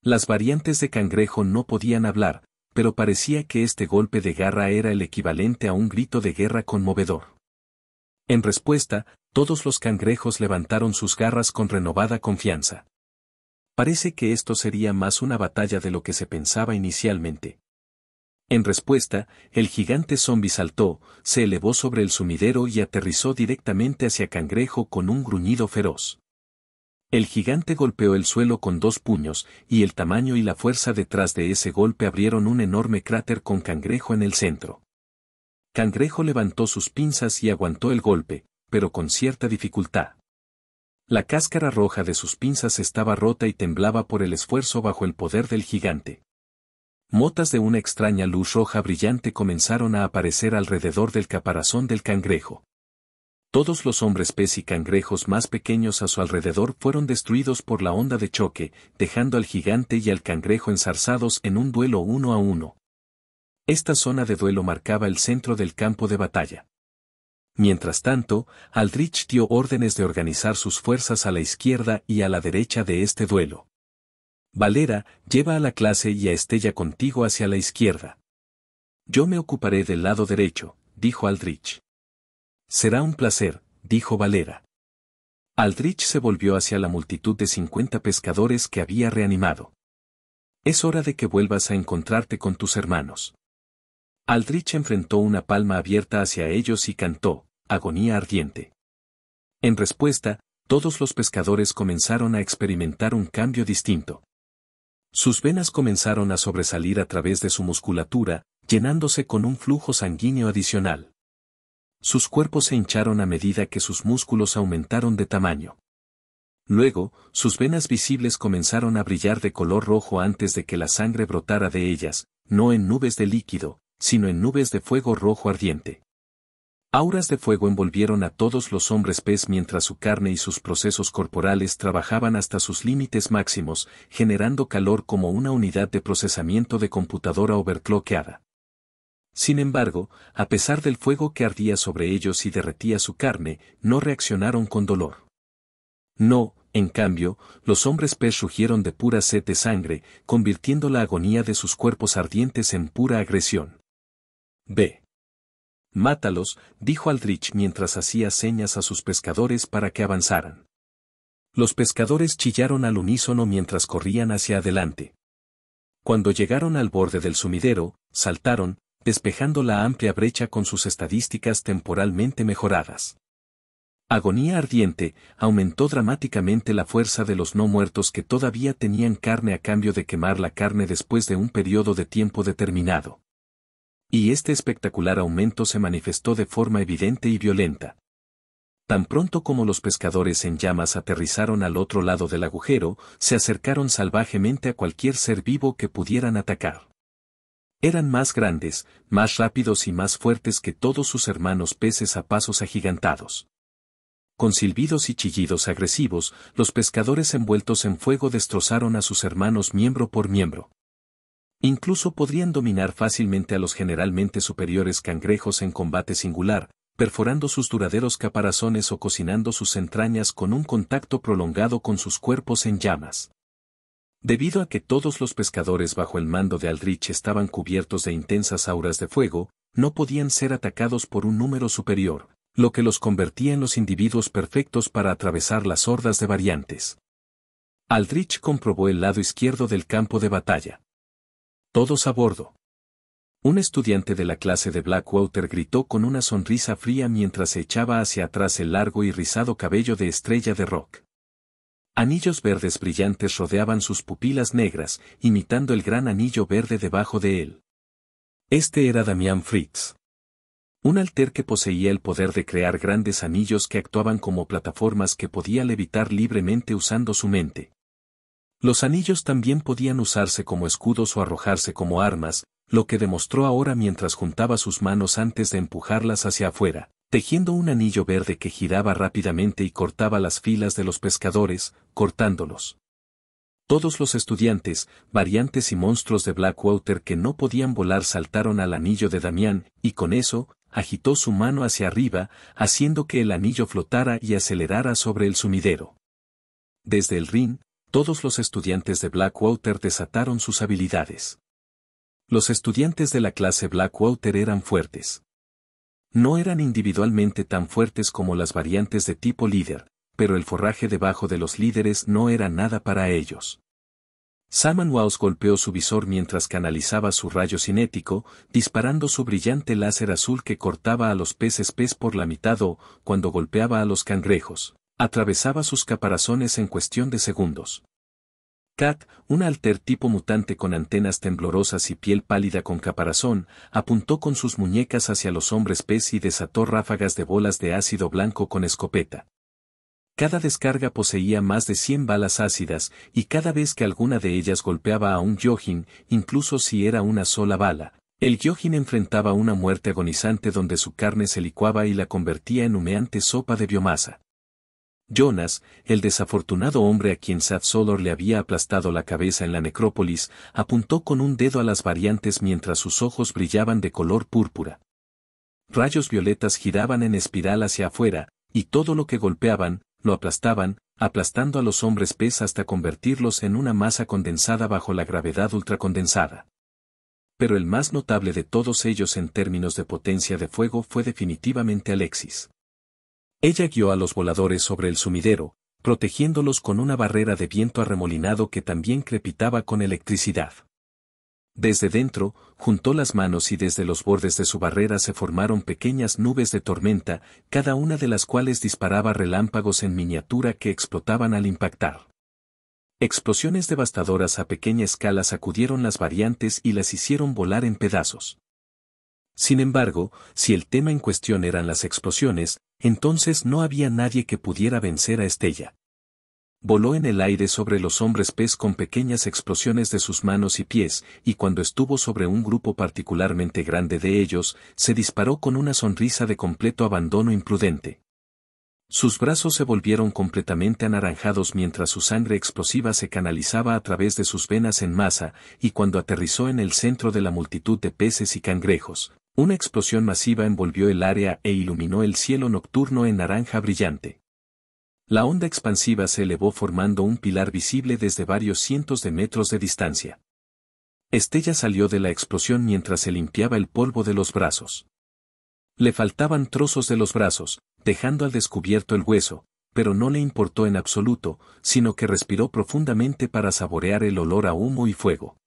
Las variantes de cangrejo no podían hablar, pero parecía que este golpe de garra era el equivalente a un grito de guerra conmovedor. En respuesta, todos los cangrejos levantaron sus garras con renovada confianza. Parece que esto sería más una batalla de lo que se pensaba inicialmente. En respuesta, el gigante zombi saltó, se elevó sobre el sumidero y aterrizó directamente hacia Cangrejo con un gruñido feroz. El gigante golpeó el suelo con 2 puños, y el tamaño y la fuerza detrás de ese golpe abrieron un enorme cráter con Cangrejo en el centro. Cangrejo levantó sus pinzas y aguantó el golpe, pero con cierta dificultad. La cáscara roja de sus pinzas estaba rota y temblaba por el esfuerzo bajo el poder del gigante. Motas de una extraña luz roja brillante comenzaron a aparecer alrededor del caparazón del cangrejo. Todos los hombres pez y cangrejos más pequeños a su alrededor fueron destruidos por la onda de choque, dejando al gigante y al cangrejo enzarzados en un duelo 1 a 1. Esta zona de duelo marcaba el centro del campo de batalla. Mientras tanto, Aldrich dio órdenes de organizar sus fuerzas a la izquierda y a la derecha de este duelo. Valera, lleva a la clase y a Estella contigo hacia la izquierda. Yo me ocuparé del lado derecho, dijo Aldrich. Será un placer, dijo Valera. Aldrich se volvió hacia la multitud de 50 pescadores que había reanimado. Es hora de que vuelvas a encontrarte con tus hermanos. Aldrich enfrentó una palma abierta hacia ellos y cantó, agonía ardiente. En respuesta, todos los pescadores comenzaron a experimentar un cambio distinto. Sus venas comenzaron a sobresalir a través de su musculatura, llenándose con un flujo sanguíneo adicional. Sus cuerpos se hincharon a medida que sus músculos aumentaron de tamaño. Luego, sus venas visibles comenzaron a brillar de color rojo antes de que la sangre brotara de ellas, no en nubes de líquido, sino en nubes de fuego rojo ardiente. Auras de fuego envolvieron a todos los hombres pez mientras su carne y sus procesos corporales trabajaban hasta sus límites máximos, generando calor como una unidad de procesamiento de computadora overclockeada. Sin embargo, a pesar del fuego que ardía sobre ellos y derretía su carne, no reaccionaron con dolor. No, en cambio, los hombres pez rugieron de pura sed de sangre, convirtiendo la agonía de sus cuerpos ardientes en pura agresión. Ve. Mátalos, dijo Aldrich mientras hacía señas a sus pescadores para que avanzaran. Los pescadores chillaron al unísono mientras corrían hacia adelante. Cuando llegaron al borde del sumidero, saltaron, despejando la amplia brecha con sus estadísticas temporalmente mejoradas. Agonía ardiente, aumentó dramáticamente la fuerza de los no muertos que todavía tenían carne a cambio de quemar la carne después de un periodo de tiempo determinado. Y este espectacular aumento se manifestó de forma evidente y violenta. Tan pronto como los pescadores en llamas aterrizaron al otro lado del agujero, se acercaron salvajemente a cualquier ser vivo que pudieran atacar. Eran más grandes, más rápidos y más fuertes que todos sus hermanos peces a pasos agigantados. Con silbidos y chillidos agresivos, los pescadores envueltos en fuego destrozaron a sus hermanos miembro por miembro. Incluso podrían dominar fácilmente a los generalmente superiores cangrejos en combate singular, perforando sus duraderos caparazones o cocinando sus entrañas con un contacto prolongado con sus cuerpos en llamas. Debido a que todos los pescadores bajo el mando de Aldrich estaban cubiertos de intensas auras de fuego, no podían ser atacados por un número superior, lo que los convertía en los individuos perfectos para atravesar las hordas de variantes. Aldrich comprobó el lado izquierdo del campo de batalla. Todos a bordo. Un estudiante de la clase de Blackwater gritó con una sonrisa fría mientras se echaba hacia atrás el largo y rizado cabello de Estrella de Rock. Anillos verdes brillantes rodeaban sus pupilas negras, imitando el gran anillo verde debajo de él. Este era Damian Fritz. Un alter que poseía el poder de crear grandes anillos que actuaban como plataformas que podía levitar libremente usando su mente. Los anillos también podían usarse como escudos o arrojarse como armas, lo que demostró ahora mientras juntaba sus manos antes de empujarlas hacia afuera, tejiendo un anillo verde que giraba rápidamente y cortaba las filas de los pescadores, cortándolos. Todos los estudiantes, variantes y monstruos de Blackwater que no podían volar saltaron al anillo de Damián, y con eso, agitó su mano hacia arriba, haciendo que el anillo flotara y acelerara sobre el sumidero. Desde el ring, todos los estudiantes de Blackwater desataron sus habilidades. Los estudiantes de la clase Blackwater eran fuertes. No eran individualmente tan fuertes como las variantes de tipo líder, pero el forraje debajo de los líderes no era nada para ellos. Samanwaus golpeó su visor mientras canalizaba su rayo cinético, disparando su brillante láser azul que cortaba a los peces pez por la mitad o, cuando golpeaba a los cangrejos, atravesaba sus caparazones en cuestión de segundos. Kat, un alter tipo mutante con antenas temblorosas y piel pálida con caparazón, apuntó con sus muñecas hacia los hombres pez y desató ráfagas de bolas de ácido blanco con escopeta. Cada descarga poseía más de 100 balas ácidas, y cada vez que alguna de ellas golpeaba a un Gyojin, incluso si era una sola bala, el Gyojin enfrentaba una muerte agonizante donde su carne se licuaba y la convertía en humeante sopa de biomasa. Jonas, el desafortunado hombre a quien Sad Solor le había aplastado la cabeza en la necrópolis, apuntó con un dedo a las variantes mientras sus ojos brillaban de color púrpura. Rayos violetas giraban en espiral hacia afuera, y todo lo que golpeaban, lo aplastaban, aplastando a los hombres pez hasta convertirlos en una masa condensada bajo la gravedad ultracondensada. Pero el más notable de todos ellos en términos de potencia de fuego fue definitivamente Alexis. Ella guió a los voladores sobre el sumidero, protegiéndolos con una barrera de viento arremolinado que también crepitaba con electricidad. Desde dentro, juntó las manos y desde los bordes de su barrera se formaron pequeñas nubes de tormenta, cada una de las cuales disparaba relámpagos en miniatura que explotaban al impactar. Explosiones devastadoras a pequeña escala sacudieron las variantes y las hicieron volar en pedazos. Sin embargo, si el tema en cuestión eran las explosiones, entonces no había nadie que pudiera vencer a Estella. Voló en el aire sobre los hombres pez con pequeñas explosiones de sus manos y pies, y cuando estuvo sobre un grupo particularmente grande de ellos, se disparó con una sonrisa de completo abandono imprudente. Sus brazos se volvieron completamente anaranjados mientras su sangre explosiva se canalizaba a través de sus venas en masa, y cuando aterrizó en el centro de la multitud de peces y cangrejos, una explosión masiva envolvió el área e iluminó el cielo nocturno en naranja brillante. La onda expansiva se elevó formando un pilar visible desde varios cientos de metros de distancia. Estella salió de la explosión mientras se limpiaba el polvo de los brazos. Le faltaban trozos de los brazos, dejando al descubierto el hueso, pero no le importó en absoluto, sino que respiró profundamente para saborear el olor a humo y fuego.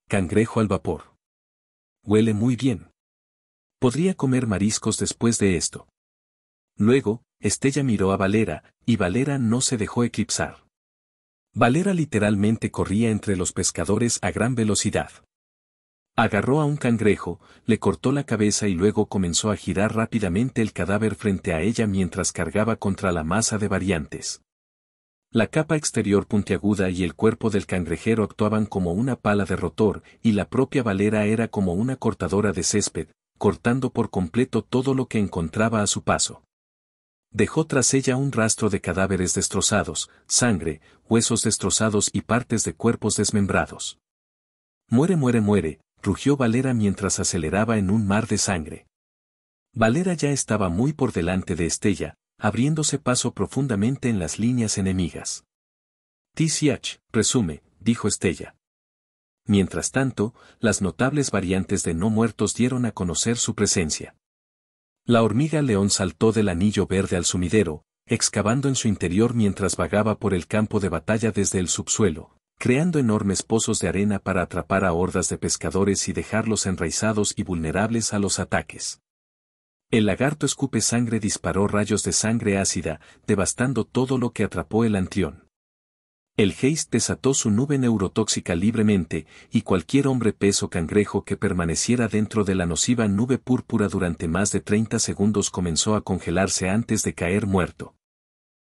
Cangrejo al vapor. Huele muy bien. Podría comer mariscos después de esto. Luego, Estella miró a Valera, y Valera no se dejó eclipsar. Valera literalmente corría entre los pescadores a gran velocidad. Agarró a un cangrejo, le cortó la cabeza y luego comenzó a girar rápidamente el cadáver frente a ella mientras cargaba contra la masa de variantes. La capa exterior puntiaguda y el cuerpo del cangrejero actuaban como una pala de rotor, y la propia Valera era como una cortadora de césped, cortando por completo todo lo que encontraba a su paso. Dejó tras ella un rastro de cadáveres destrozados, sangre, huesos destrozados y partes de cuerpos desmembrados. Muere, muere, muere, rugió Valera mientras aceleraba en un mar de sangre. Valera ya estaba muy por delante de Estella, abriéndose paso profundamente en las líneas enemigas. TCH, resume, dijo Estella. Mientras tanto, las notables variantes de no muertos dieron a conocer su presencia. La hormiga león saltó del anillo verde al sumidero, excavando en su interior mientras vagaba por el campo de batalla desde el subsuelo, creando enormes pozos de arena para atrapar a hordas de pescadores y dejarlos enraizados y vulnerables a los ataques. El lagarto escupe sangre disparó rayos de sangre ácida, devastando todo lo que atrapó el anfitrión. El Haste desató su nube neurotóxica libremente, y cualquier hombre pez o cangrejo que permaneciera dentro de la nociva nube púrpura durante más de 30 segundos comenzó a congelarse antes de caer muerto.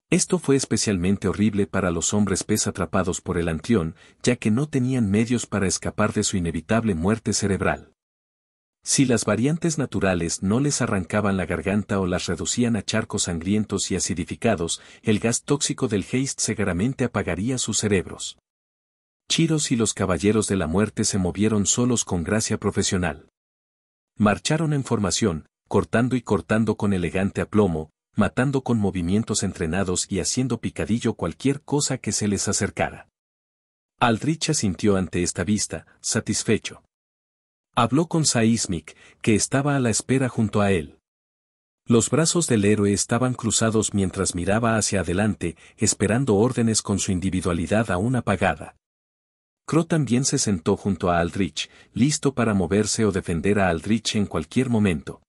Esto fue especialmente horrible para los hombres pez atrapados por el anfitrión, ya que no tenían medios para escapar de su inevitable muerte cerebral. Si las variantes naturales no les arrancaban la garganta o las reducían a charcos sangrientos y acidificados, el gas tóxico del Haste seguramente apagaría sus cerebros. Chiros y los caballeros de la muerte se movieron solos con gracia profesional. Marcharon en formación, cortando y cortando con elegante aplomo, matando con movimientos entrenados y haciendo picadillo cualquier cosa que se les acercara. Aldrich asintió ante esta vista, satisfecho. Habló con Saismic, que estaba a la espera junto a él. Los brazos del héroe estaban cruzados mientras miraba hacia adelante, esperando órdenes con su individualidad aún apagada. Crow también se sentó junto a Aldrich, listo para moverse o defender a Aldrich en cualquier momento.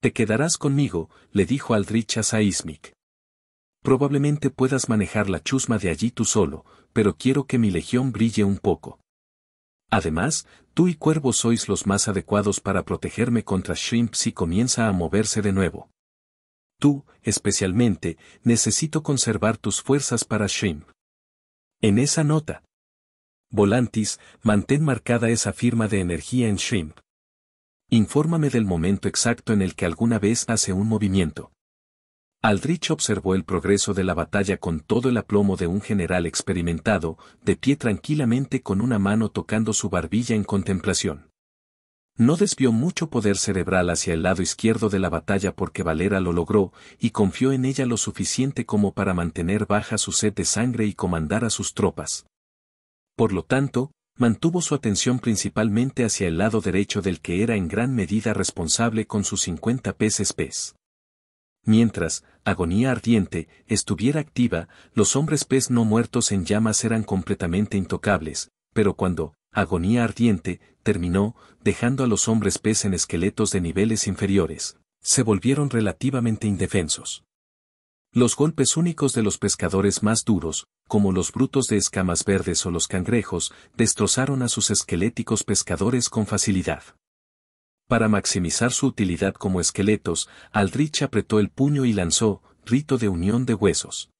«Te quedarás conmigo», le dijo Aldrich a Seismic. «Probablemente puedas manejar la chusma de allí tú solo, pero quiero que mi legión brille un poco. Además, tú y Cuervo sois los más adecuados para protegerme contra Shrimp si comienza a moverse de nuevo. Tú, especialmente, necesito conservar tus fuerzas para Shrimp. En esa nota. Volantis, mantén marcada esa firma de energía en Shrimp. Infórmame del momento exacto en el que alguna vez hace un movimiento». Aldrich observó el progreso de la batalla con todo el aplomo de un general experimentado, de pie tranquilamente con una mano tocando su barbilla en contemplación. No desvió mucho poder cerebral hacia el lado izquierdo de la batalla porque Valera lo logró, y confió en ella lo suficiente como para mantener baja su sed de sangre y comandar a sus tropas. Por lo tanto, mantuvo su atención principalmente hacia el lado derecho del que era en gran medida responsable con sus 50 peces pez. Mientras, Agonía Ardiente, estuviera activa, los hombres pez no muertos en llamas eran completamente intocables, pero cuando, Agonía Ardiente, terminó, dejando a los hombres pez en esqueletos de niveles inferiores, se volvieron relativamente indefensos. Los golpes únicos de los pescadores más duros, como los brutos de escamas verdes o los cangrejos, destrozaron a sus esqueléticos pescadores con facilidad. Para maximizar su utilidad como esqueletos, Aldrich apretó el puño y lanzó, rito de unión de huesos.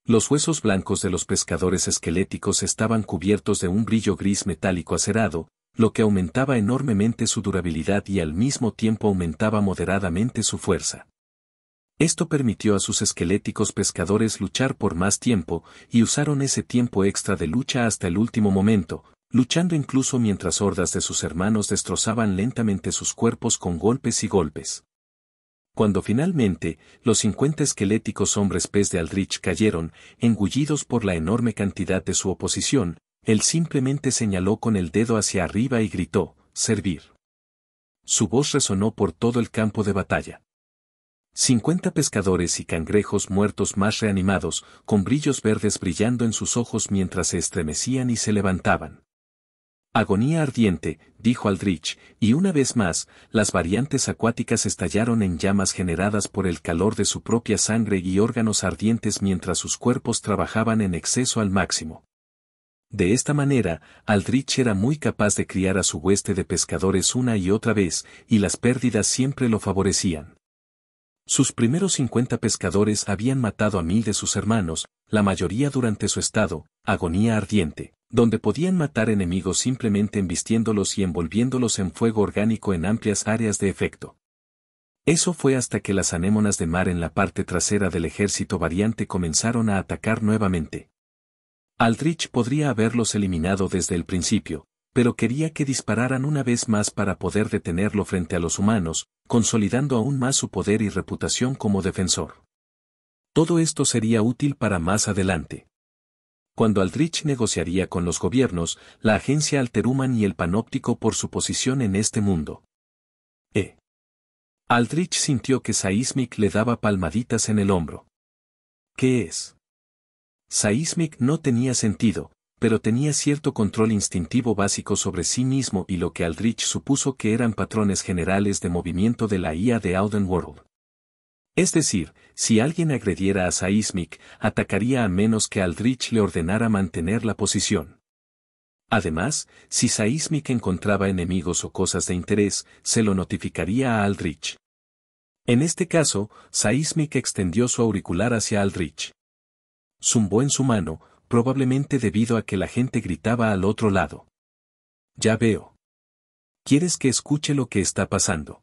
Los huesos blancos de los pescadores esqueléticos estaban cubiertos de un brillo gris metálico acerado, lo que aumentaba enormemente su durabilidad y al mismo tiempo aumentaba moderadamente su fuerza. Esto permitió a sus esqueléticos pescadores luchar por más tiempo, y usaron ese tiempo extra de lucha hasta el último momento, luchando incluso mientras hordas de sus hermanos destrozaban lentamente sus cuerpos con golpes y golpes. Cuando finalmente, los 50 esqueléticos hombres pez de Aldrich cayeron, engullidos por la enorme cantidad de su oposición, él simplemente señaló con el dedo hacia arriba y gritó, «¡Servir!». Su voz resonó por todo el campo de batalla. 50 pescadores y cangrejos muertos más reanimados, con brillos verdes brillando en sus ojos mientras se estremecían y se levantaban. «Agonía ardiente», dijo Aldrich, y una vez más, las variantes acuáticas estallaron en llamas generadas por el calor de su propia sangre y órganos ardientes mientras sus cuerpos trabajaban en exceso al máximo. De esta manera, Aldrich era muy capaz de criar a su hueste de pescadores una y otra vez, y las pérdidas siempre lo favorecían. Sus primeros 50 pescadores habían matado a 1000 de sus hermanos, la mayoría durante su estado, agonía ardiente, donde podían matar enemigos simplemente embistiéndolos y envolviéndolos en fuego orgánico en amplias áreas de efecto. Eso fue hasta que las anémonas de mar en la parte trasera del ejército variante comenzaron a atacar nuevamente. Aldrich podría haberlos eliminado desde el principio, pero quería que dispararan una vez más para poder detenerlo frente a los humanos, consolidando aún más su poder y reputación como defensor. Todo esto sería útil para más adelante. Cuando Aldrich negociaría con los gobiernos, la agencia Alterhuman y el Panóptico por su posición en este mundo. Aldrich sintió que Seismic le daba palmaditas en el hombro. ¿Qué es? Seismic no tenía sentido, pero tenía cierto control instintivo básico sobre sí mismo y lo que Aldrich supuso que eran patrones generales de movimiento de la IA de Auden World. Es decir, si alguien agrediera a Seismic, atacaría a menos que Aldrich le ordenara mantener la posición. Además, si Seismic encontraba enemigos o cosas de interés, se lo notificaría a Aldrich. En este caso, Seismic extendió su auricular hacia Aldrich. Zumbó en su mano, probablemente debido a que la gente gritaba al otro lado. «Ya veo. ¿Quieres que escuche lo que está pasando?».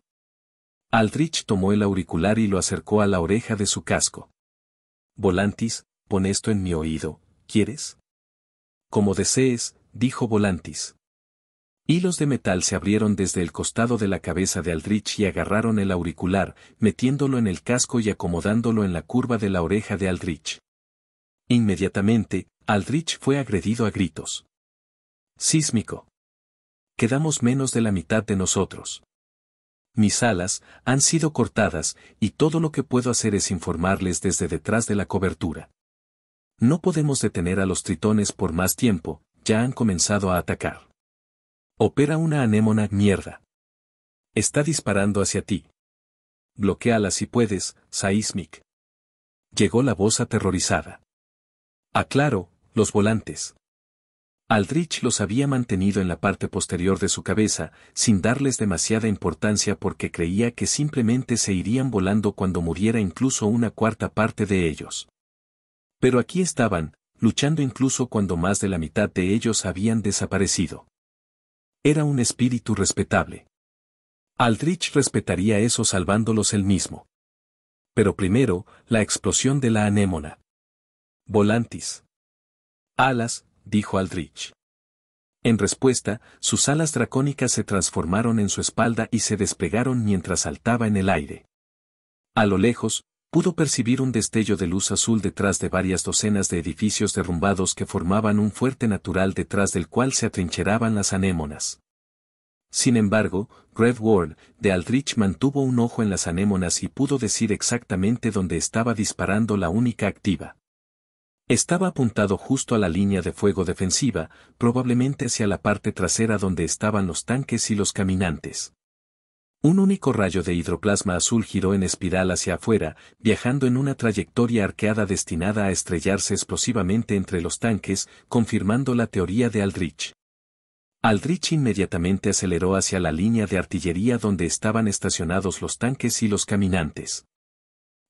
Aldrich tomó el auricular y lo acercó a la oreja de su casco. «Volantis, pon esto en mi oído, ¿quieres?». «Como desees», dijo Volantis. Hilos de metal se abrieron desde el costado de la cabeza de Aldrich y agarraron el auricular, metiéndolo en el casco y acomodándolo en la curva de la oreja de Aldrich. Inmediatamente, Aldrich fue agredido a gritos. «Sísmico. Quedamos menos de la mitad de nosotros. Mis alas han sido cortadas, y todo lo que puedo hacer es informarles desde detrás de la cobertura. No podemos detener a los tritones por más tiempo, ya han comenzado a atacar. Opera una anémona mierda. Está disparando hacia ti. Bloquéala si puedes, Seismic. Llegó la voz aterrorizada. Aclaro, los volantes. Aldrich los había mantenido en la parte posterior de su cabeza, sin darles demasiada importancia porque creía que simplemente se irían volando cuando muriera incluso una cuarta parte de ellos. Pero aquí estaban, luchando incluso cuando más de la mitad de ellos habían desaparecido. Era un espíritu respetable. Aldrich respetaría eso salvándolos él mismo. Pero primero, la explosión de la anémona. Volantis. Alas, dijo Aldrich. En respuesta, sus alas dracónicas se transformaron en su espalda y se desplegaron mientras saltaba en el aire. A lo lejos, pudo percibir un destello de luz azul detrás de varias docenas de edificios derrumbados que formaban un fuerte natural detrás del cual se atrincheraban las anémonas. Sin embargo, Redward de Aldrich mantuvo un ojo en las anémonas y pudo decir exactamente dónde estaba disparando la única activa. Estaba apuntado justo a la línea de fuego defensiva, probablemente hacia la parte trasera donde estaban los tanques y los caminantes. Un único rayo de hidroplasma azul giró en espiral hacia afuera, viajando en una trayectoria arqueada destinada a estrellarse explosivamente entre los tanques, confirmando la teoría de Aldrich. Aldrich inmediatamente aceleró hacia la línea de artillería donde estaban estacionados los tanques y los caminantes.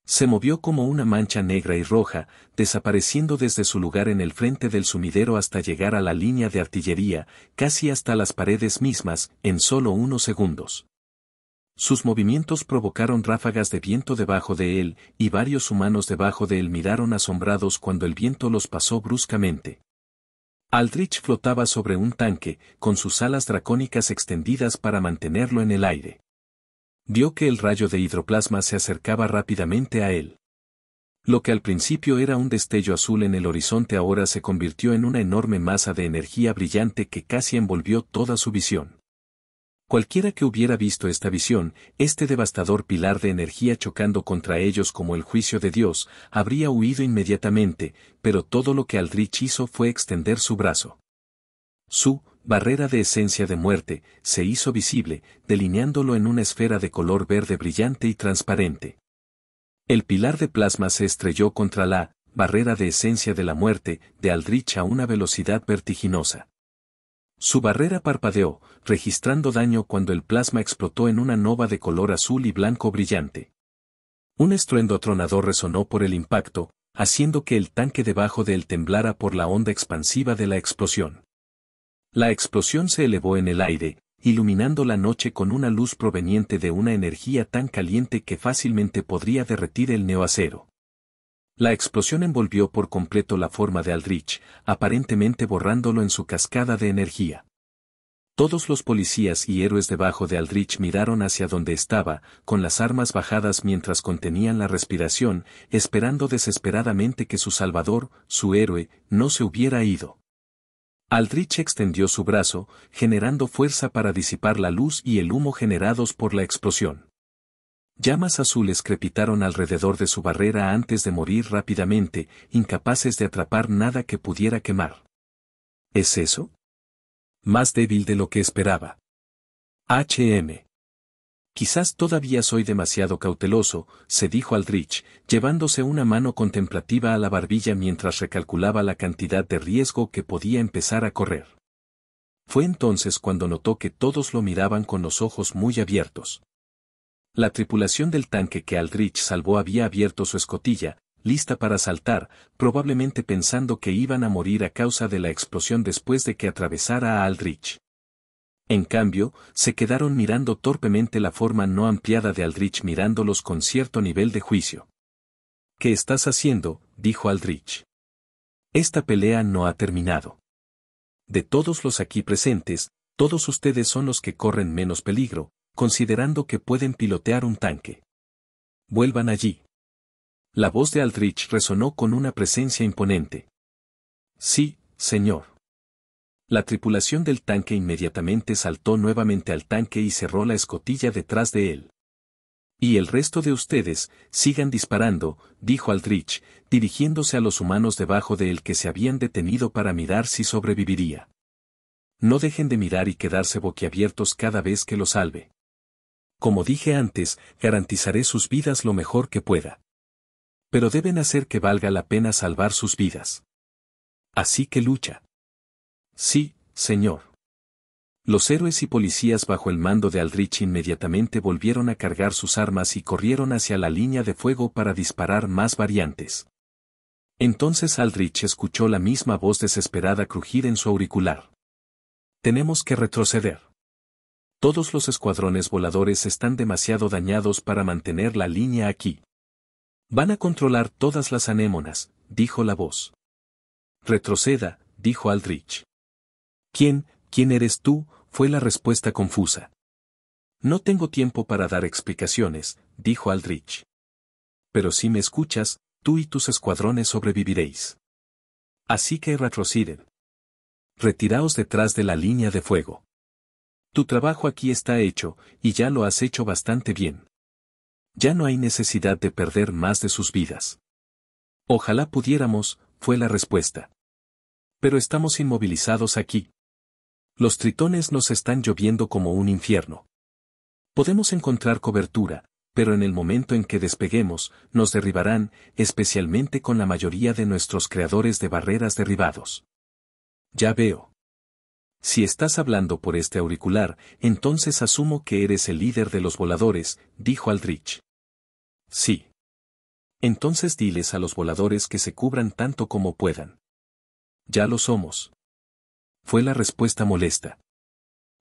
Se movió como una mancha negra y roja, desapareciendo desde su lugar en el frente del sumidero hasta llegar a la línea de artillería, casi hasta las paredes mismas, en solo unos segundos. Sus movimientos provocaron ráfagas de viento debajo de él, y varios humanos debajo de él miraron asombrados cuando el viento los pasó bruscamente. Aldrich flotaba sobre un tanque, con sus alas dracónicas extendidas para mantenerlo en el aire. Vio que el rayo de hidroplasma se acercaba rápidamente a él. Lo que al principio era un destello azul en el horizonte ahora se convirtió en una enorme masa de energía brillante que casi envolvió toda su visión. Cualquiera que hubiera visto esta visión, este devastador pilar de energía chocando contra ellos como el juicio de Dios, habría huido inmediatamente, pero todo lo que Aldrich hizo fue extender su brazo. Su barrera de esencia de muerte se hizo visible, delineándolo en una esfera de color verde brillante y transparente. El pilar de plasma se estrelló contra la barrera de esencia de la muerte de Aldrich a una velocidad vertiginosa. Su barrera parpadeó, registrando daño cuando el plasma explotó en una nova de color azul y blanco brillante. Un estruendo atronador resonó por el impacto, haciendo que el tanque debajo de él temblara por la onda expansiva de la explosión. La explosión se elevó en el aire, iluminando la noche con una luz proveniente de una energía tan caliente que fácilmente podría derretir el neoacero. La explosión envolvió por completo la forma de Aldrich, aparentemente borrándolo en su cascada de energía. Todos los policías y héroes debajo de Aldrich miraron hacia donde estaba, con las armas bajadas mientras contenían la respiración, esperando desesperadamente que su salvador, su héroe, no se hubiera ido. Aldrich extendió su brazo, generando fuerza para disipar la luz y el humo generados por la explosión. Llamas azules crepitaron alrededor de su barrera antes de morir rápidamente, incapaces de atrapar nada que pudiera quemar. ¿Es eso? Más débil de lo que esperaba. Quizás todavía soy demasiado cauteloso, se dijo Aldrich, llevándose una mano contemplativa a la barbilla mientras recalculaba la cantidad de riesgo que podía empezar a correr. Fue entonces cuando notó que todos lo miraban con los ojos muy abiertos. La tripulación del tanque que Aldrich salvó había abierto su escotilla, lista para saltar, probablemente pensando que iban a morir a causa de la explosión después de que atravesara a Aldrich. En cambio, se quedaron mirando torpemente la forma no ampliada de Aldrich mirándolos con cierto nivel de juicio. ¿Qué estás haciendo?, dijo Aldrich. Esta pelea no ha terminado. De todos los aquí presentes, todos ustedes son los que corren menos peligro, considerando que pueden pilotear un tanque. Vuelvan allí. La voz de Aldrich resonó con una presencia imponente. Sí, señor. La tripulación del tanque inmediatamente saltó nuevamente al tanque y cerró la escotilla detrás de él. Y el resto de ustedes, sigan disparando, dijo Aldrich, dirigiéndose a los humanos debajo de él que se habían detenido para mirar si sobreviviría. No dejen de mirar y quedarse boquiabiertos cada vez que lo salve. Como dije antes, garantizaré sus vidas lo mejor que pueda. Pero deben hacer que valga la pena salvar sus vidas. Así que lucha. Sí, señor. Los héroes y policías bajo el mando de Aldrich inmediatamente volvieron a cargar sus armas y corrieron hacia la línea de fuego para disparar más variantes. Entonces Aldrich escuchó la misma voz desesperada crujir en su auricular. Tenemos que retroceder. Todos los escuadrones voladores están demasiado dañados para mantener la línea aquí. Van a controlar todas las anémonas, dijo la voz. Retroceda, dijo Aldrich. ¿Quién eres tú?, fue la respuesta confusa. No tengo tiempo para dar explicaciones, dijo Aldrich. Pero si me escuchas, tú y tus escuadrones sobreviviréis. Así que retroceden. Retiraos detrás de la línea de fuego. Tu trabajo aquí está hecho, y ya lo has hecho bastante bien. Ya no hay necesidad de perder más de sus vidas. Ojalá pudiéramos, fue la respuesta. Pero estamos inmovilizados aquí. Los tritones nos están lloviendo como un infierno. Podemos encontrar cobertura, pero en el momento en que despeguemos, nos derribarán, especialmente con la mayoría de nuestros creadores de barreras derribados. Ya veo. Si estás hablando por este auricular, entonces asumo que eres el líder de los voladores, dijo Aldrich. Sí. Entonces diles a los voladores que se cubran tanto como puedan. Ya lo somos. Fue la respuesta molesta.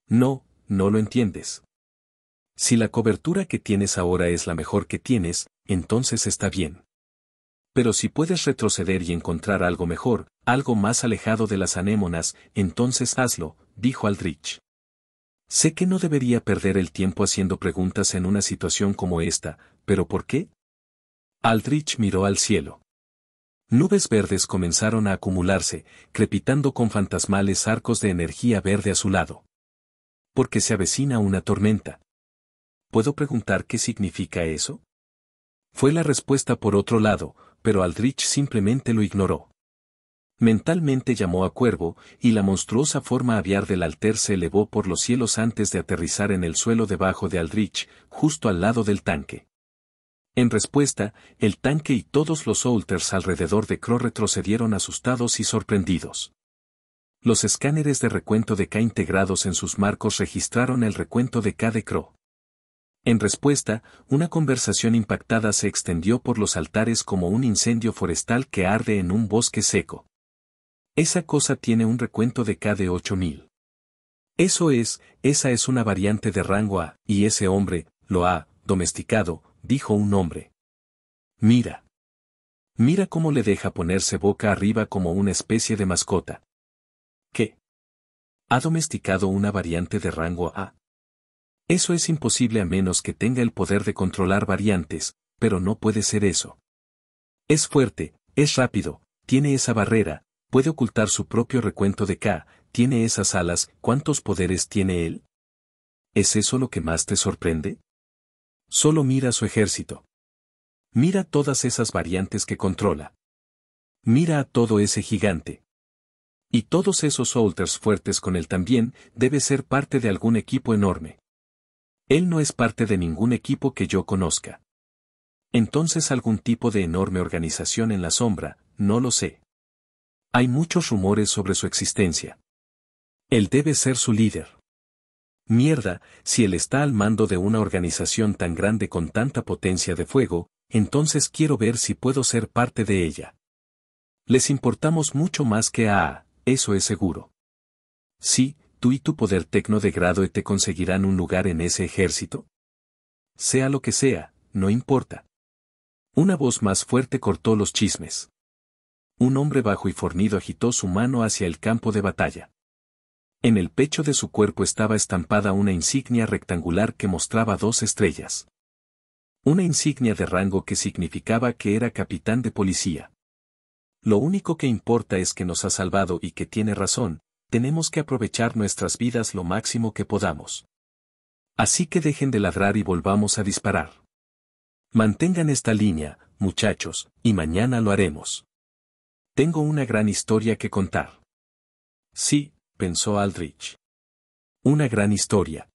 No lo entiendes. Si la cobertura que tienes ahora es la mejor que tienes, entonces está bien. Pero si puedes retroceder y encontrar algo mejor, algo más alejado de las anémonas, entonces hazlo, dijo Aldrich. Sé que no debería perder el tiempo haciendo preguntas en una situación como esta, pero ¿por qué? Aldrich miró al cielo. Nubes verdes comenzaron a acumularse, crepitando con fantasmales arcos de energía verde a su lado. Porque se avecina una tormenta. ¿Puedo preguntar qué significa eso? Fue la respuesta por otro lado, pero Aldrich simplemente lo ignoró. Mentalmente llamó a Cuervo, y la monstruosa forma aviar del Alter se elevó por los cielos antes de aterrizar en el suelo debajo de Aldrich, justo al lado del tanque. En respuesta, el tanque y todos los Soldiers alrededor de Crow retrocedieron asustados y sorprendidos. Los escáneres de recuento de K integrados en sus marcos registraron el recuento de K de Crow. En respuesta, una conversación impactada se extendió por los altares como un incendio forestal que arde en un bosque seco. Esa cosa tiene un recuento de K de 8000. Esa es una variante de rango A, y ese hombre, lo ha domesticado, dijo un hombre. Mira. Mira cómo le deja ponerse boca arriba como una especie de mascota. ¿Qué? ¿Ha domesticado una variante de rango A? Eso es imposible a menos que tenga el poder de controlar variantes, pero no puede ser eso. Es fuerte, es rápido, tiene esa barrera, puede ocultar su propio recuento de K, tiene esas alas, ¿cuántos poderes tiene él? ¿Es eso lo que más te sorprende? Solo mira su ejército. Mira todas esas variantes que controla. Mira a todo ese gigante. Y todos esos Soldiers fuertes con él también, debe ser parte de algún equipo enorme. Él no es parte de ningún equipo que yo conozca. Entonces algún tipo de enorme organización en la sombra, no lo sé. Hay muchos rumores sobre su existencia. Él debe ser su líder. Mierda, si él está al mando de una organización tan grande con tanta potencia de fuego, entonces quiero ver si puedo ser parte de ella. Les importamos mucho más que a eso es seguro. Sí, tú y tu poder tecno de grado E te conseguirán un lugar en ese ejército. Sea lo que sea, no importa. Una voz más fuerte cortó los chismes. Un hombre bajo y fornido agitó su mano hacia el campo de batalla. En el pecho de su cuerpo estaba estampada una insignia rectangular que mostraba 2 estrellas. Una insignia de rango que significaba que era capitán de policía. Lo único que importa es que nos ha salvado y que tiene razón, tenemos que aprovechar nuestras vidas lo máximo que podamos. Así que dejen de ladrar y volvamos a disparar. Mantengan esta línea, muchachos, y mañana lo haremos. Tengo una gran historia que contar. Sí, pensó Aldrich. Una gran historia.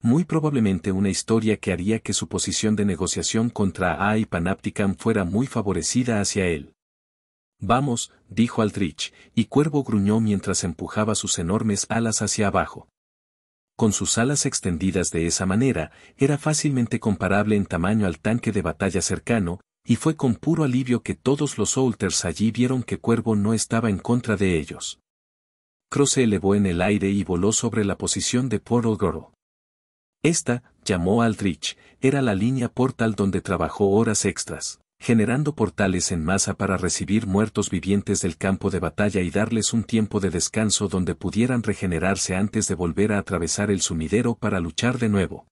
Muy probablemente una historia que haría que su posición de negociación contra A y Panopticon fuera muy favorecida hacia él. Vamos, dijo Aldrich, y Cuervo gruñó mientras empujaba sus enormes alas hacia abajo. Con sus alas extendidas de esa manera, era fácilmente comparable en tamaño al tanque de batalla cercano, y fue con puro alivio que todos los Soldiers allí vieron que Cuervo no estaba en contra de ellos. Crow se elevó en el aire y voló sobre la posición de Portal Goro. Esta, llamó Aldrich, era la línea portal donde trabajó horas extras, generando portales en masa para recibir muertos vivientes del campo de batalla y darles un tiempo de descanso donde pudieran regenerarse antes de volver a atravesar el sumidero para luchar de nuevo.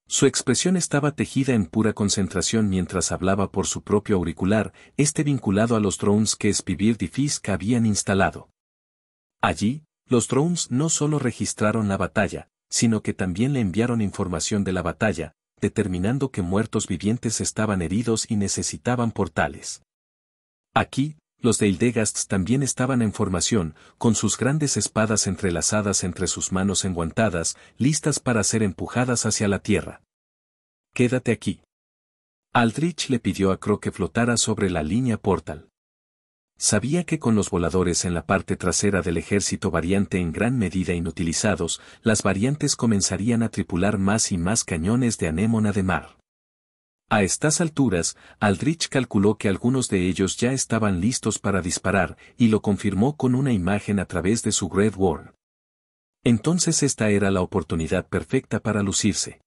Su expresión estaba tejida en pura concentración mientras hablaba por su propio auricular, vinculado a los drones que Spivir y Fisk habían instalado. Allí, los drones no solo registraron la batalla, sino que también le enviaron información de la batalla, determinando que muertos vivientes estaban heridos y necesitaban portales. Aquí, los Deildegasts también estaban en formación, con sus grandes espadas entrelazadas entre sus manos enguantadas, listas para ser empujadas hacia la tierra. Quédate aquí. Aldrich le pidió a Crow que flotara sobre la línea portal. Sabía que con los voladores en la parte trasera del ejército variante en gran medida inutilizados, las variantes comenzarían a tripular más y más cañones de anémona de mar. A estas alturas, Aldrich calculó que algunos de ellos ya estaban listos para disparar, y lo confirmó con una imagen a través de su Great Worm. Entonces esta era la oportunidad perfecta para lucirse.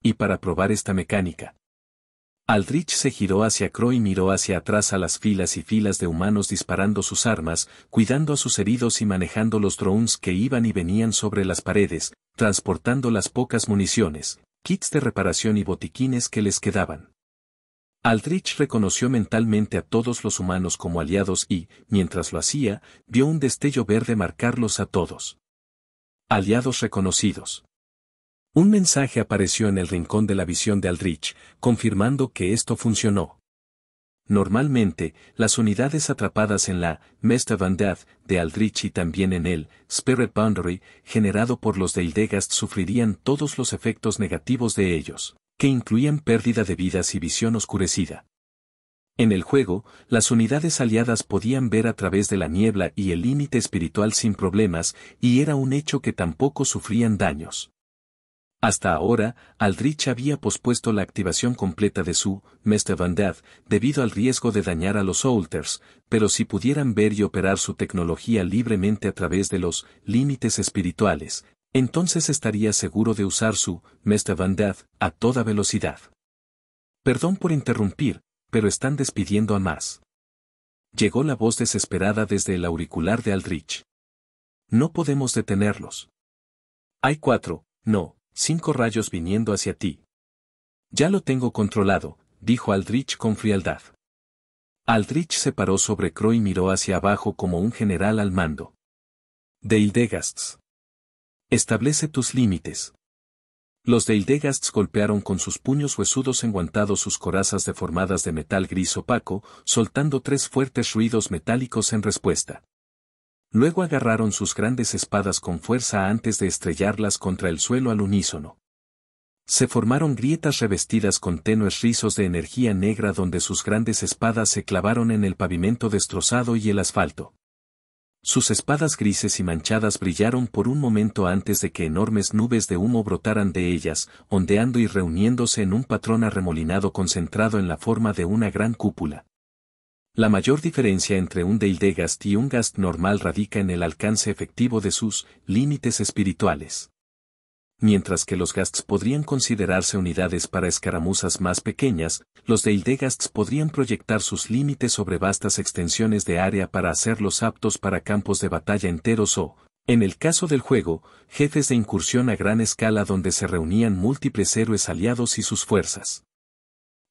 Y para probar esta mecánica. Aldrich se giró hacia Crow y miró hacia atrás a las filas y filas de humanos disparando sus armas, cuidando a sus heridos y manejando los drones que iban y venían sobre las paredes, transportando las pocas municiones, kits de reparación y botiquines que les quedaban. Aldrich reconoció mentalmente a todos los humanos como aliados y, mientras lo hacía, vio un destello verde marcarlos a todos. Aliados reconocidos. Un mensaje apareció en el rincón de la visión de Aldrich, confirmando que esto funcionó. Normalmente, las unidades atrapadas en la Mesta-Vandad de Aldrich y también en el Spirit Boundary, generado por los Deildegast, sufrirían todos los efectos negativos de ellos, que incluían pérdida de vidas y visión oscurecida. En el juego, las unidades aliadas podían ver a través de la niebla y el límite espiritual sin problemas, y era un hecho que tampoco sufrían daños. Hasta ahora, Aldrich había pospuesto la activación completa de su Mesta-Vandad debido al riesgo de dañar a los Soldiers, pero si pudieran ver y operar su tecnología libremente a través de los límites espirituales, entonces estaría seguro de usar su Mesta-Vandad a toda velocidad. Perdón por interrumpir, pero están despidiendo a más. Llegó la voz desesperada desde el auricular de Aldrich. No podemos detenerlos. Hay 5 rayos viniendo hacia ti. Ya lo tengo controlado, dijo Aldrich con frialdad. Aldrich se paró sobre Crow y miró hacia abajo como un general al mando. Deildegasts. Establece tus límites. Los Deildegasts golpearon con sus puños huesudos enguantados sus corazas deformadas de metal gris opaco, soltando 3 fuertes ruidos metálicos en respuesta. Luego agarraron sus grandes espadas con fuerza antes de estrellarlas contra el suelo al unísono. Se formaron grietas revestidas con tenues rizos de energía negra donde sus grandes espadas se clavaron en el pavimento destrozado y el asfalto. Sus espadas grises y manchadas brillaron por un momento antes de que enormes nubes de humo brotaran de ellas, ondeando y reuniéndose en un patrón arremolinado concentrado en la forma de una gran cúpula. La mayor diferencia entre un Deildegast y un Gast normal radica en el alcance efectivo de sus límites espirituales. Mientras que los Gasts podrían considerarse unidades para escaramuzas más pequeñas, los Deildegasts podrían proyectar sus límites sobre vastas extensiones de área para hacerlos aptos para campos de batalla enteros o, en el caso del juego, jefes de incursión a gran escala donde se reunían múltiples héroes aliados y sus fuerzas.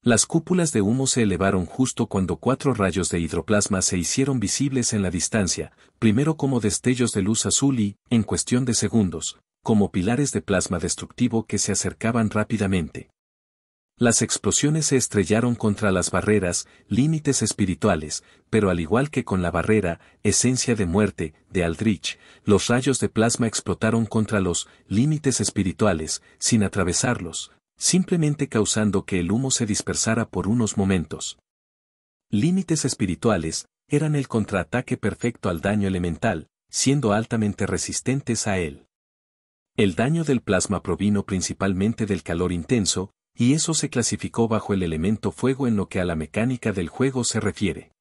Las cúpulas de humo se elevaron justo cuando 4 rayos de hidroplasma se hicieron visibles en la distancia, primero como destellos de luz azul y, en cuestión de segundos, como pilares de plasma destructivo que se acercaban rápidamente. Las explosiones se estrellaron contra las barreras, límites espirituales, pero al igual que con la barrera, esencia de muerte, de Aldrich, los rayos de plasma explotaron contra los límites espirituales, sin atravesarlos, simplemente causando que el humo se dispersara por unos momentos. Límites espirituales eran el contraataque perfecto al daño elemental, siendo altamente resistentes a él. El daño del plasma provino principalmente del calor intenso, y eso se clasificó bajo el elemento fuego en lo que a la mecánica del juego se refiere.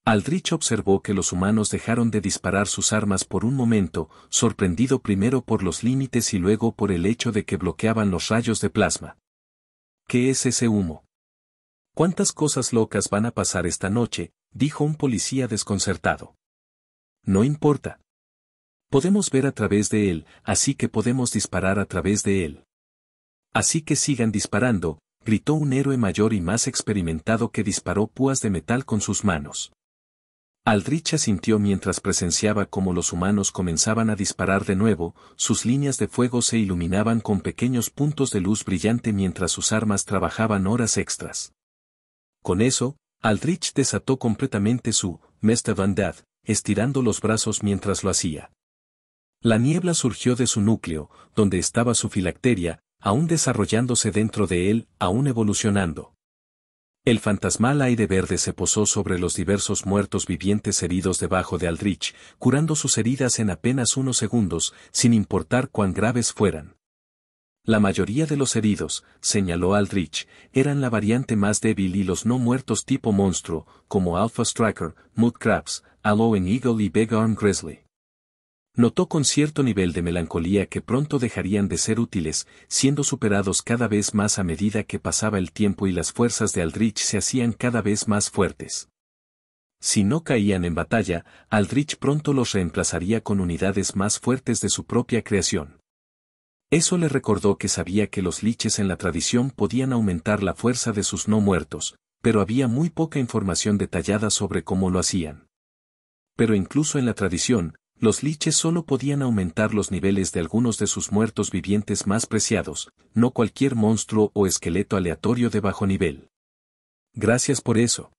Aldrich observó que los humanos dejaron de disparar sus armas por un momento, sorprendido primero por los límites y luego por el hecho de que bloqueaban los rayos de plasma. ¿Qué es ese humo? ¿Cuántas cosas locas van a pasar esta noche?, dijo un policía desconcertado. No importa. Podemos ver a través de él, así que podemos disparar a través de él. Así que sigan disparando, gritó un héroe mayor y más experimentado que disparó púas de metal con sus manos. Aldrich asintió mientras presenciaba cómo los humanos comenzaban a disparar de nuevo, sus líneas de fuego se iluminaban con pequeños puntos de luz brillante mientras sus armas trabajaban horas extras. Con eso, Aldrich desató completamente su Mesta Vandad, estirando los brazos mientras lo hacía. La niebla surgió de su núcleo, donde estaba su filacteria, aún desarrollándose dentro de él, aún evolucionando. El fantasmal aire verde se posó sobre los diversos muertos vivientes heridos debajo de Aldrich, curando sus heridas en apenas unos segundos, sin importar cuán graves fueran. La mayoría de los heridos, señaló Aldrich, eran la variante más débil y los no muertos tipo monstruo, como Alpha Striker, Mudcrabs, Alolan Eagle y Big Arm Grizzly. Notó con cierto nivel de melancolía que pronto dejarían de ser útiles, siendo superados cada vez más a medida que pasaba el tiempo y las fuerzas de Aldrich se hacían cada vez más fuertes. Si no caían en batalla, Aldrich pronto los reemplazaría con unidades más fuertes de su propia creación. Eso le recordó que sabía que los liches en la tradición podían aumentar la fuerza de sus no muertos, pero había muy poca información detallada sobre cómo lo hacían. Pero incluso en la tradición, los liches solo podían aumentar los niveles de algunos de sus muertos vivientes más preciados, no cualquier monstruo o esqueleto aleatorio de bajo nivel. Gracias por eso.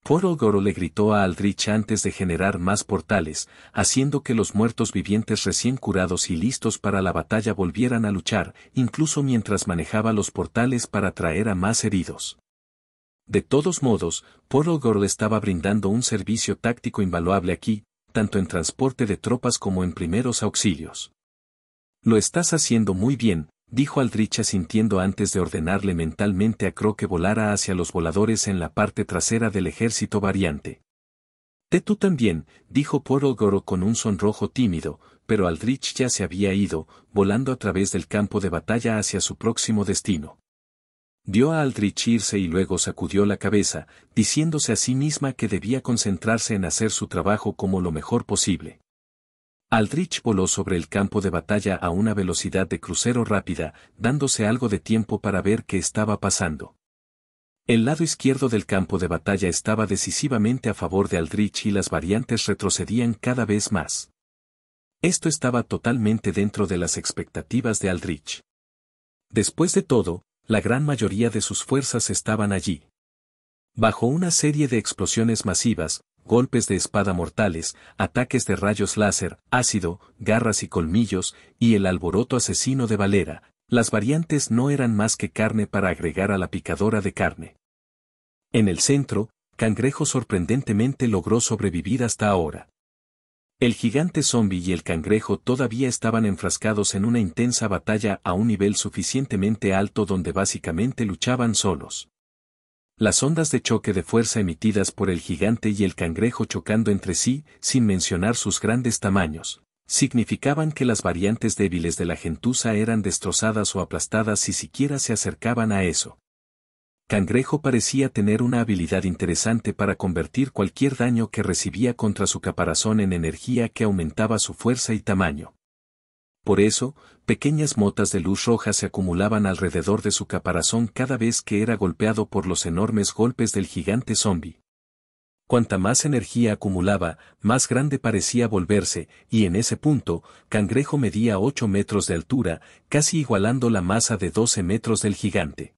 Portal Goro le gritó a Aldrich antes de generar más portales, haciendo que los muertos vivientes recién curados y listos para la batalla volvieran a luchar, incluso mientras manejaba los portales para traer a más heridos. De todos modos, Portal Goro estaba brindando un servicio táctico invaluable aquí, tanto en transporte de tropas como en primeros auxilios. Lo estás haciendo muy bien, dijo Aldrich asintiendo antes de ordenarle mentalmente a Crow que volara hacia los voladores en la parte trasera del ejército variante. Tú también, dijo Portal Goro con un sonrojo tímido, pero Aldrich ya se había ido, volando a través del campo de batalla hacia su próximo destino. Vio a Aldrich irse y luego sacudió la cabeza, diciéndose a sí misma que debía concentrarse en hacer su trabajo como lo mejor posible. Aldrich voló sobre el campo de batalla a una velocidad de crucero rápida, dándose algo de tiempo para ver qué estaba pasando. El lado izquierdo del campo de batalla estaba decisivamente a favor de Aldrich y las variantes retrocedían cada vez más. Esto estaba totalmente dentro de las expectativas de Aldrich. Después de todo, la gran mayoría de sus fuerzas estaban allí. Bajo una serie de explosiones masivas, golpes de espada mortales, ataques de rayos láser, ácido, garras y colmillos, y el alboroto asesino de Valera, las variantes no eran más que carne para agregar a la picadora de carne. En el centro, Cangrejo sorprendentemente logró sobrevivir hasta ahora. El gigante zombie y el cangrejo todavía estaban enfrascados en una intensa batalla a un nivel suficientemente alto donde básicamente luchaban solos. Las ondas de choque de fuerza emitidas por el gigante y el cangrejo chocando entre sí, sin mencionar sus grandes tamaños, significaban que las variantes débiles de la gentuza eran destrozadas o aplastadas si siquiera se acercaban a eso. Cangrejo parecía tener una habilidad interesante para convertir cualquier daño que recibía contra su caparazón en energía que aumentaba su fuerza y tamaño. Por eso, pequeñas motas de luz roja se acumulaban alrededor de su caparazón cada vez que era golpeado por los enormes golpes del gigante zombie. Cuanta más energía acumulaba, más grande parecía volverse, y en ese punto, Cangrejo medía 8 metros de altura, casi igualando la masa de 12 metros del gigante.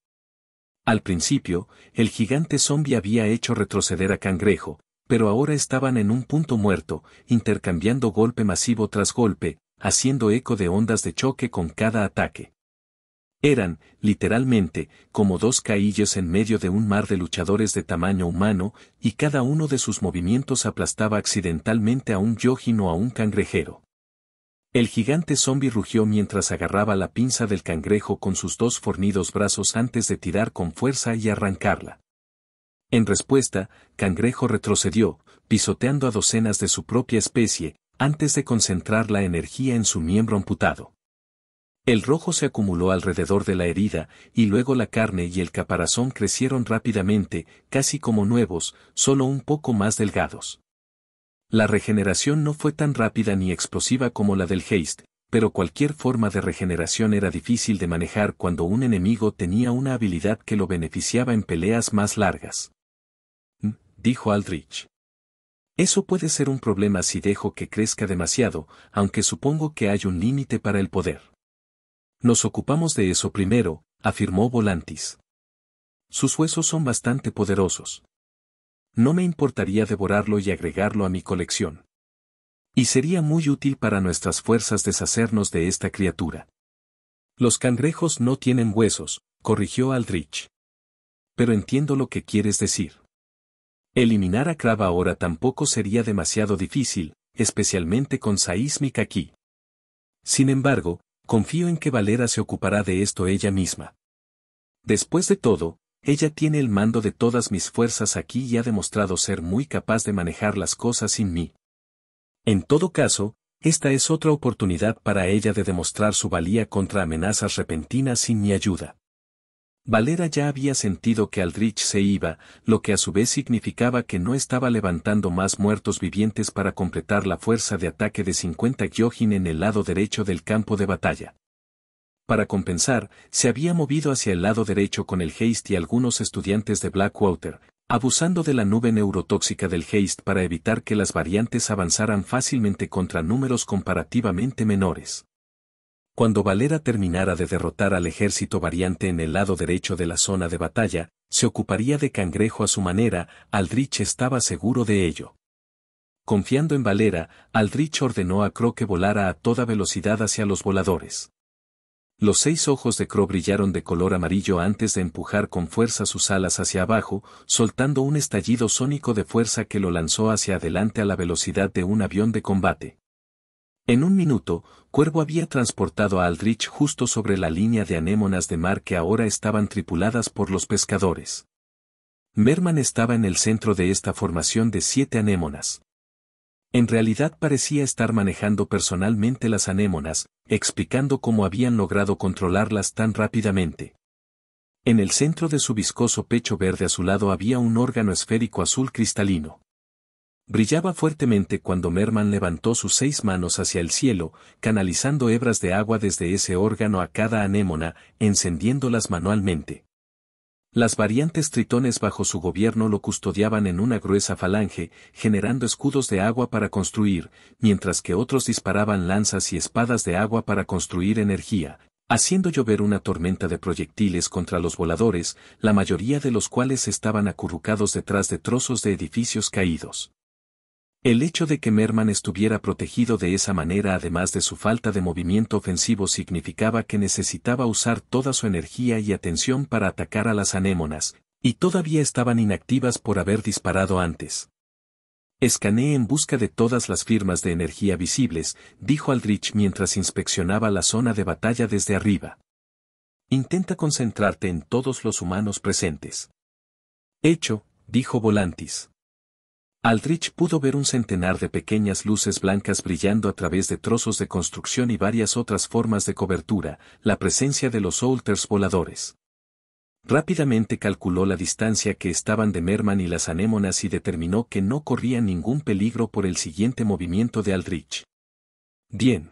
Al principio, el gigante zombie había hecho retroceder a Cangrejo, pero ahora estaban en un punto muerto, intercambiando golpe masivo tras golpe, haciendo eco de ondas de choque con cada ataque. Eran, literalmente, como dos caillos en medio de un mar de luchadores de tamaño humano, y cada uno de sus movimientos aplastaba accidentalmente a un Yojin o a un cangrejero. El gigante zombie rugió mientras agarraba la pinza del cangrejo con sus dos fornidos brazos antes de tirar con fuerza y arrancarla. En respuesta, Cangrejo retrocedió, pisoteando a docenas de su propia especie, antes de concentrar la energía en su miembro amputado. El rojo se acumuló alrededor de la herida, y luego la carne y el caparazón crecieron rápidamente, casi como nuevos, solo un poco más delgados. La regeneración no fue tan rápida ni explosiva como la del haste, pero cualquier forma de regeneración era difícil de manejar cuando un enemigo tenía una habilidad que lo beneficiaba en peleas más largas. Dijo Aldrich. Eso puede ser un problema si dejo que crezca demasiado, aunque supongo que hay un límite para el poder. Nos ocupamos de eso primero, afirmó Volantis. Sus huesos son bastante poderosos. No me importaría devorarlo y agregarlo a mi colección. Y sería muy útil para nuestras fuerzas deshacernos de esta criatura. Los cangrejos no tienen huesos, corrigió Aldrich. Pero entiendo lo que quieres decir. Eliminar a Crab ahora tampoco sería demasiado difícil, especialmente con Seismic aquí. Sin embargo, confío en que Valera se ocupará de esto ella misma. Después de todo, ella tiene el mando de todas mis fuerzas aquí y ha demostrado ser muy capaz de manejar las cosas sin mí. En todo caso, esta es otra oportunidad para ella de demostrar su valía contra amenazas repentinas sin mi ayuda. Valera ya había sentido que Aldrich se iba, lo que a su vez significaba que no estaba levantando más muertos vivientes para completar la fuerza de ataque de 50 Gyojin en el lado derecho del campo de batalla. Para compensar, se había movido hacia el lado derecho con el haste y algunos estudiantes de Blackwater, abusando de la nube neurotóxica del haste para evitar que las variantes avanzaran fácilmente contra números comparativamente menores. Cuando Valera terminara de derrotar al ejército variante en el lado derecho de la zona de batalla, se ocuparía de Cangrejo a su manera, Aldrich estaba seguro de ello. Confiando en Valera, Aldrich ordenó a Crow que volara a toda velocidad hacia los voladores. Los 6 ojos de Crow brillaron de color amarillo antes de empujar con fuerza sus alas hacia abajo, soltando un estallido sónico de fuerza que lo lanzó hacia adelante a la velocidad de un avión de combate. En un minuto, Cuervo había transportado a Aldrich justo sobre la línea de anémonas de mar que ahora estaban tripuladas por los pescadores. Merman estaba en el centro de esta formación de 7 anémonas. En realidad parecía estar manejando personalmente las anémonas, explicando cómo habían logrado controlarlas tan rápidamente. En el centro de su viscoso pecho verde azulado había un órgano esférico azul cristalino. Brillaba fuertemente cuando Merman levantó sus 6 manos hacia el cielo, canalizando hebras de agua desde ese órgano a cada anémona, encendiéndolas manualmente. Las variantes tritones bajo su gobierno lo custodiaban en una gruesa falange, generando escudos de agua para construir, mientras que otros disparaban lanzas y espadas de agua para construir energía, haciendo llover una tormenta de proyectiles contra los voladores, la mayoría de los cuales estaban acurrucados detrás de trozos de edificios caídos. El hecho de que Merman estuviera protegido de esa manera además de su falta de movimiento ofensivo significaba que necesitaba usar toda su energía y atención para atacar a las anémonas, y todavía estaban inactivas por haber disparado antes. Escaneé en busca de todas las firmas de energía visibles, dijo Aldrich mientras inspeccionaba la zona de batalla desde arriba. Intenta concentrarte en todos los humanos presentes. Hecho, dijo Volantis. Aldrich pudo ver un centenar de pequeñas luces blancas brillando a través de trozos de construcción y varias otras formas de cobertura, la presencia de los Solters voladores. Rápidamente calculó la distancia que estaban de Merman y las anémonas y determinó que no corrían ningún peligro por el siguiente movimiento de Aldrich. Bien.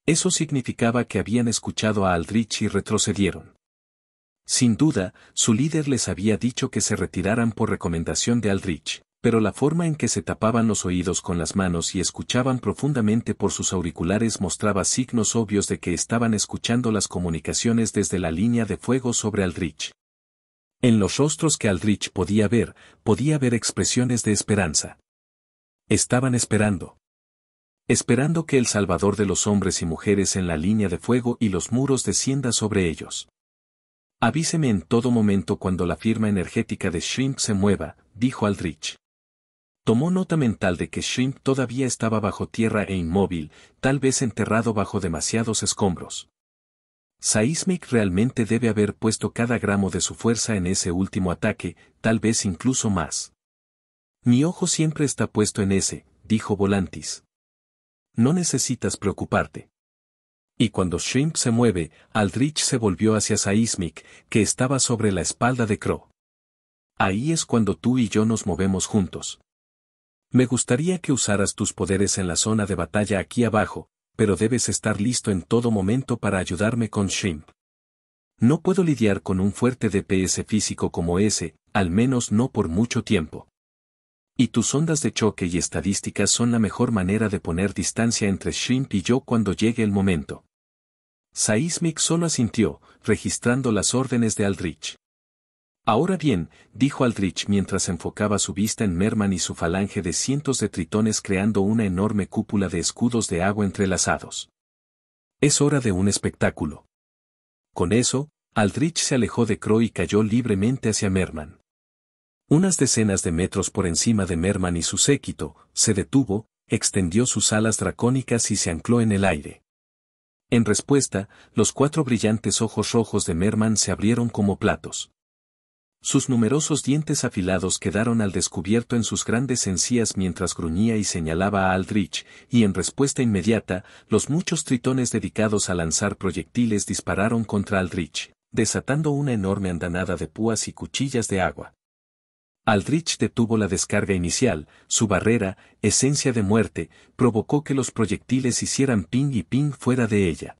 Eso significaba que habían escuchado a Aldrich y retrocedieron. Sin duda, su líder les había dicho que se retiraran por recomendación de Aldrich, pero la forma en que se tapaban los oídos con las manos y escuchaban profundamente por sus auriculares mostraba signos obvios de que estaban escuchando las comunicaciones desde la línea de fuego sobre Aldrich. En los rostros que Aldrich podía ver expresiones de esperanza. Estaban esperando. Esperando que el Salvador de los hombres y mujeres en la línea de fuego y los muros descienda sobre ellos. Avíseme en todo momento cuando la firma energética de Shrimp se mueva, dijo Aldrich. Tomó nota mental de que Shrimp todavía estaba bajo tierra e inmóvil, tal vez enterrado bajo demasiados escombros. Seismic realmente debe haber puesto cada gramo de su fuerza en ese último ataque, tal vez incluso más. Mi ojo siempre está puesto en ese, dijo Volantis. No necesitas preocuparte. Y cuando Shrimp se mueve, Aldrich se volvió hacia Seismic, que estaba sobre la espalda de Crow. Ahí es cuando tú y yo nos movemos juntos. Me gustaría que usaras tus poderes en la zona de batalla aquí abajo, pero debes estar listo en todo momento para ayudarme con Shrimp. No puedo lidiar con un fuerte DPS físico como ese, al menos no por mucho tiempo. Y tus ondas de choque y estadísticas son la mejor manera de poner distancia entre Shrimp y yo cuando llegue el momento. Seismic solo asintió, registrando las órdenes de Aldrich. Ahora bien, dijo Aldrich mientras enfocaba su vista en Merman y su falange de cientos de tritones creando una enorme cúpula de escudos de agua entrelazados. Es hora de un espectáculo. Con eso, Aldrich se alejó de Crow y cayó libremente hacia Merman. Unas decenas de metros por encima de Merman y su séquito, se detuvo, extendió sus alas dracónicas y se ancló en el aire. En respuesta, los 4 brillantes ojos rojos de Merman se abrieron como platos. Sus numerosos dientes afilados quedaron al descubierto en sus grandes encías mientras gruñía y señalaba a Aldrich, y en respuesta inmediata, los muchos tritones dedicados a lanzar proyectiles dispararon contra Aldrich, desatando una enorme andanada de púas y cuchillas de agua. Aldrich detuvo la descarga inicial, su barrera, esencia de muerte, provocó que los proyectiles hicieran ping y ping fuera de ella.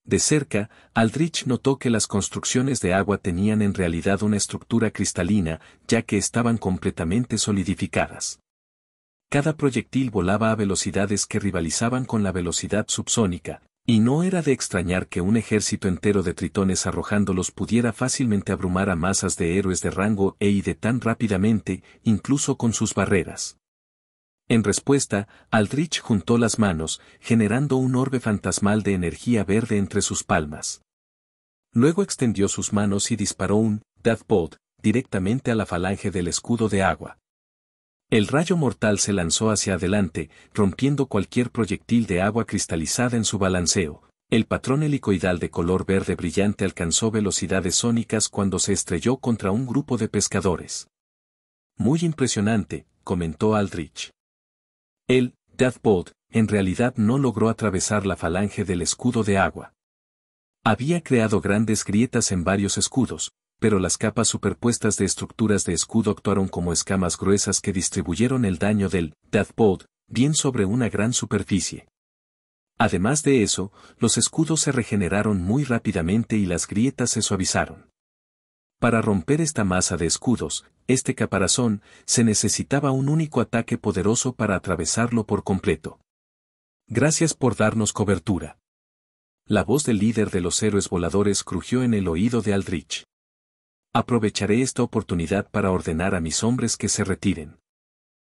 De cerca, Aldrich notó que las construcciones de agua tenían en realidad una estructura cristalina, ya que estaban completamente solidificadas. Cada proyectil volaba a velocidades que rivalizaban con la velocidad subsónica, y no era de extrañar que un ejército entero de tritones arrojándolos pudiera fácilmente abrumar a masas de héroes de rango E y D tan rápidamente, incluso con sus barreras. En respuesta, Aldrich juntó las manos, generando un orbe fantasmal de energía verde entre sus palmas. Luego extendió sus manos y disparó un Death Bolt directamente a la falange del escudo de agua. El rayo mortal se lanzó hacia adelante, rompiendo cualquier proyectil de agua cristalizada en su balanceo. El patrón helicoidal de color verde brillante alcanzó velocidades sónicas cuando se estrelló contra un grupo de pescadores. Muy impresionante, comentó Aldrich. El Deathbolt, en realidad no logró atravesar la falange del escudo de agua. Había creado grandes grietas en varios escudos, pero las capas superpuestas de estructuras de escudo actuaron como escamas gruesas que distribuyeron el daño del Deathbolt bien sobre una gran superficie. Además de eso, los escudos se regeneraron muy rápidamente y las grietas se suavizaron. Para romper esta masa de escudos, este caparazón, se necesitaba un único ataque poderoso para atravesarlo por completo. Gracias por darnos cobertura. La voz del líder de los héroes voladores crujió en el oído de Aldrich. Aprovecharé esta oportunidad para ordenar a mis hombres que se retiren.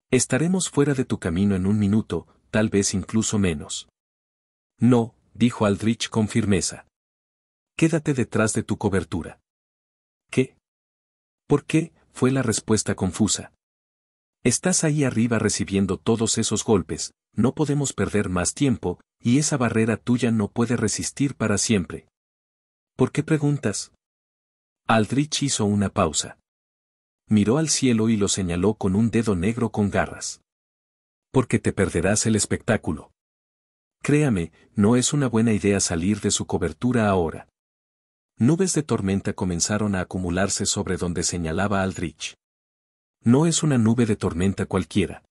Estaremos fuera de tu camino en un minuto, tal vez incluso menos. No, dijo Aldrich con firmeza. Quédate detrás de tu cobertura. ¿Qué? ¿Por qué? Fue la respuesta confusa. Estás ahí arriba recibiendo todos esos golpes, no podemos perder más tiempo, y esa barrera tuya no puede resistir para siempre. ¿Por qué preguntas? Aldrich hizo una pausa. Miró al cielo y lo señaló con un dedo negro con garras. Porque te perderás el espectáculo. Créame, no es una buena idea salir de su cobertura ahora. Nubes de tormenta comenzaron a acumularse sobre donde señalaba Aldrich. No es una nube de tormenta cualquiera.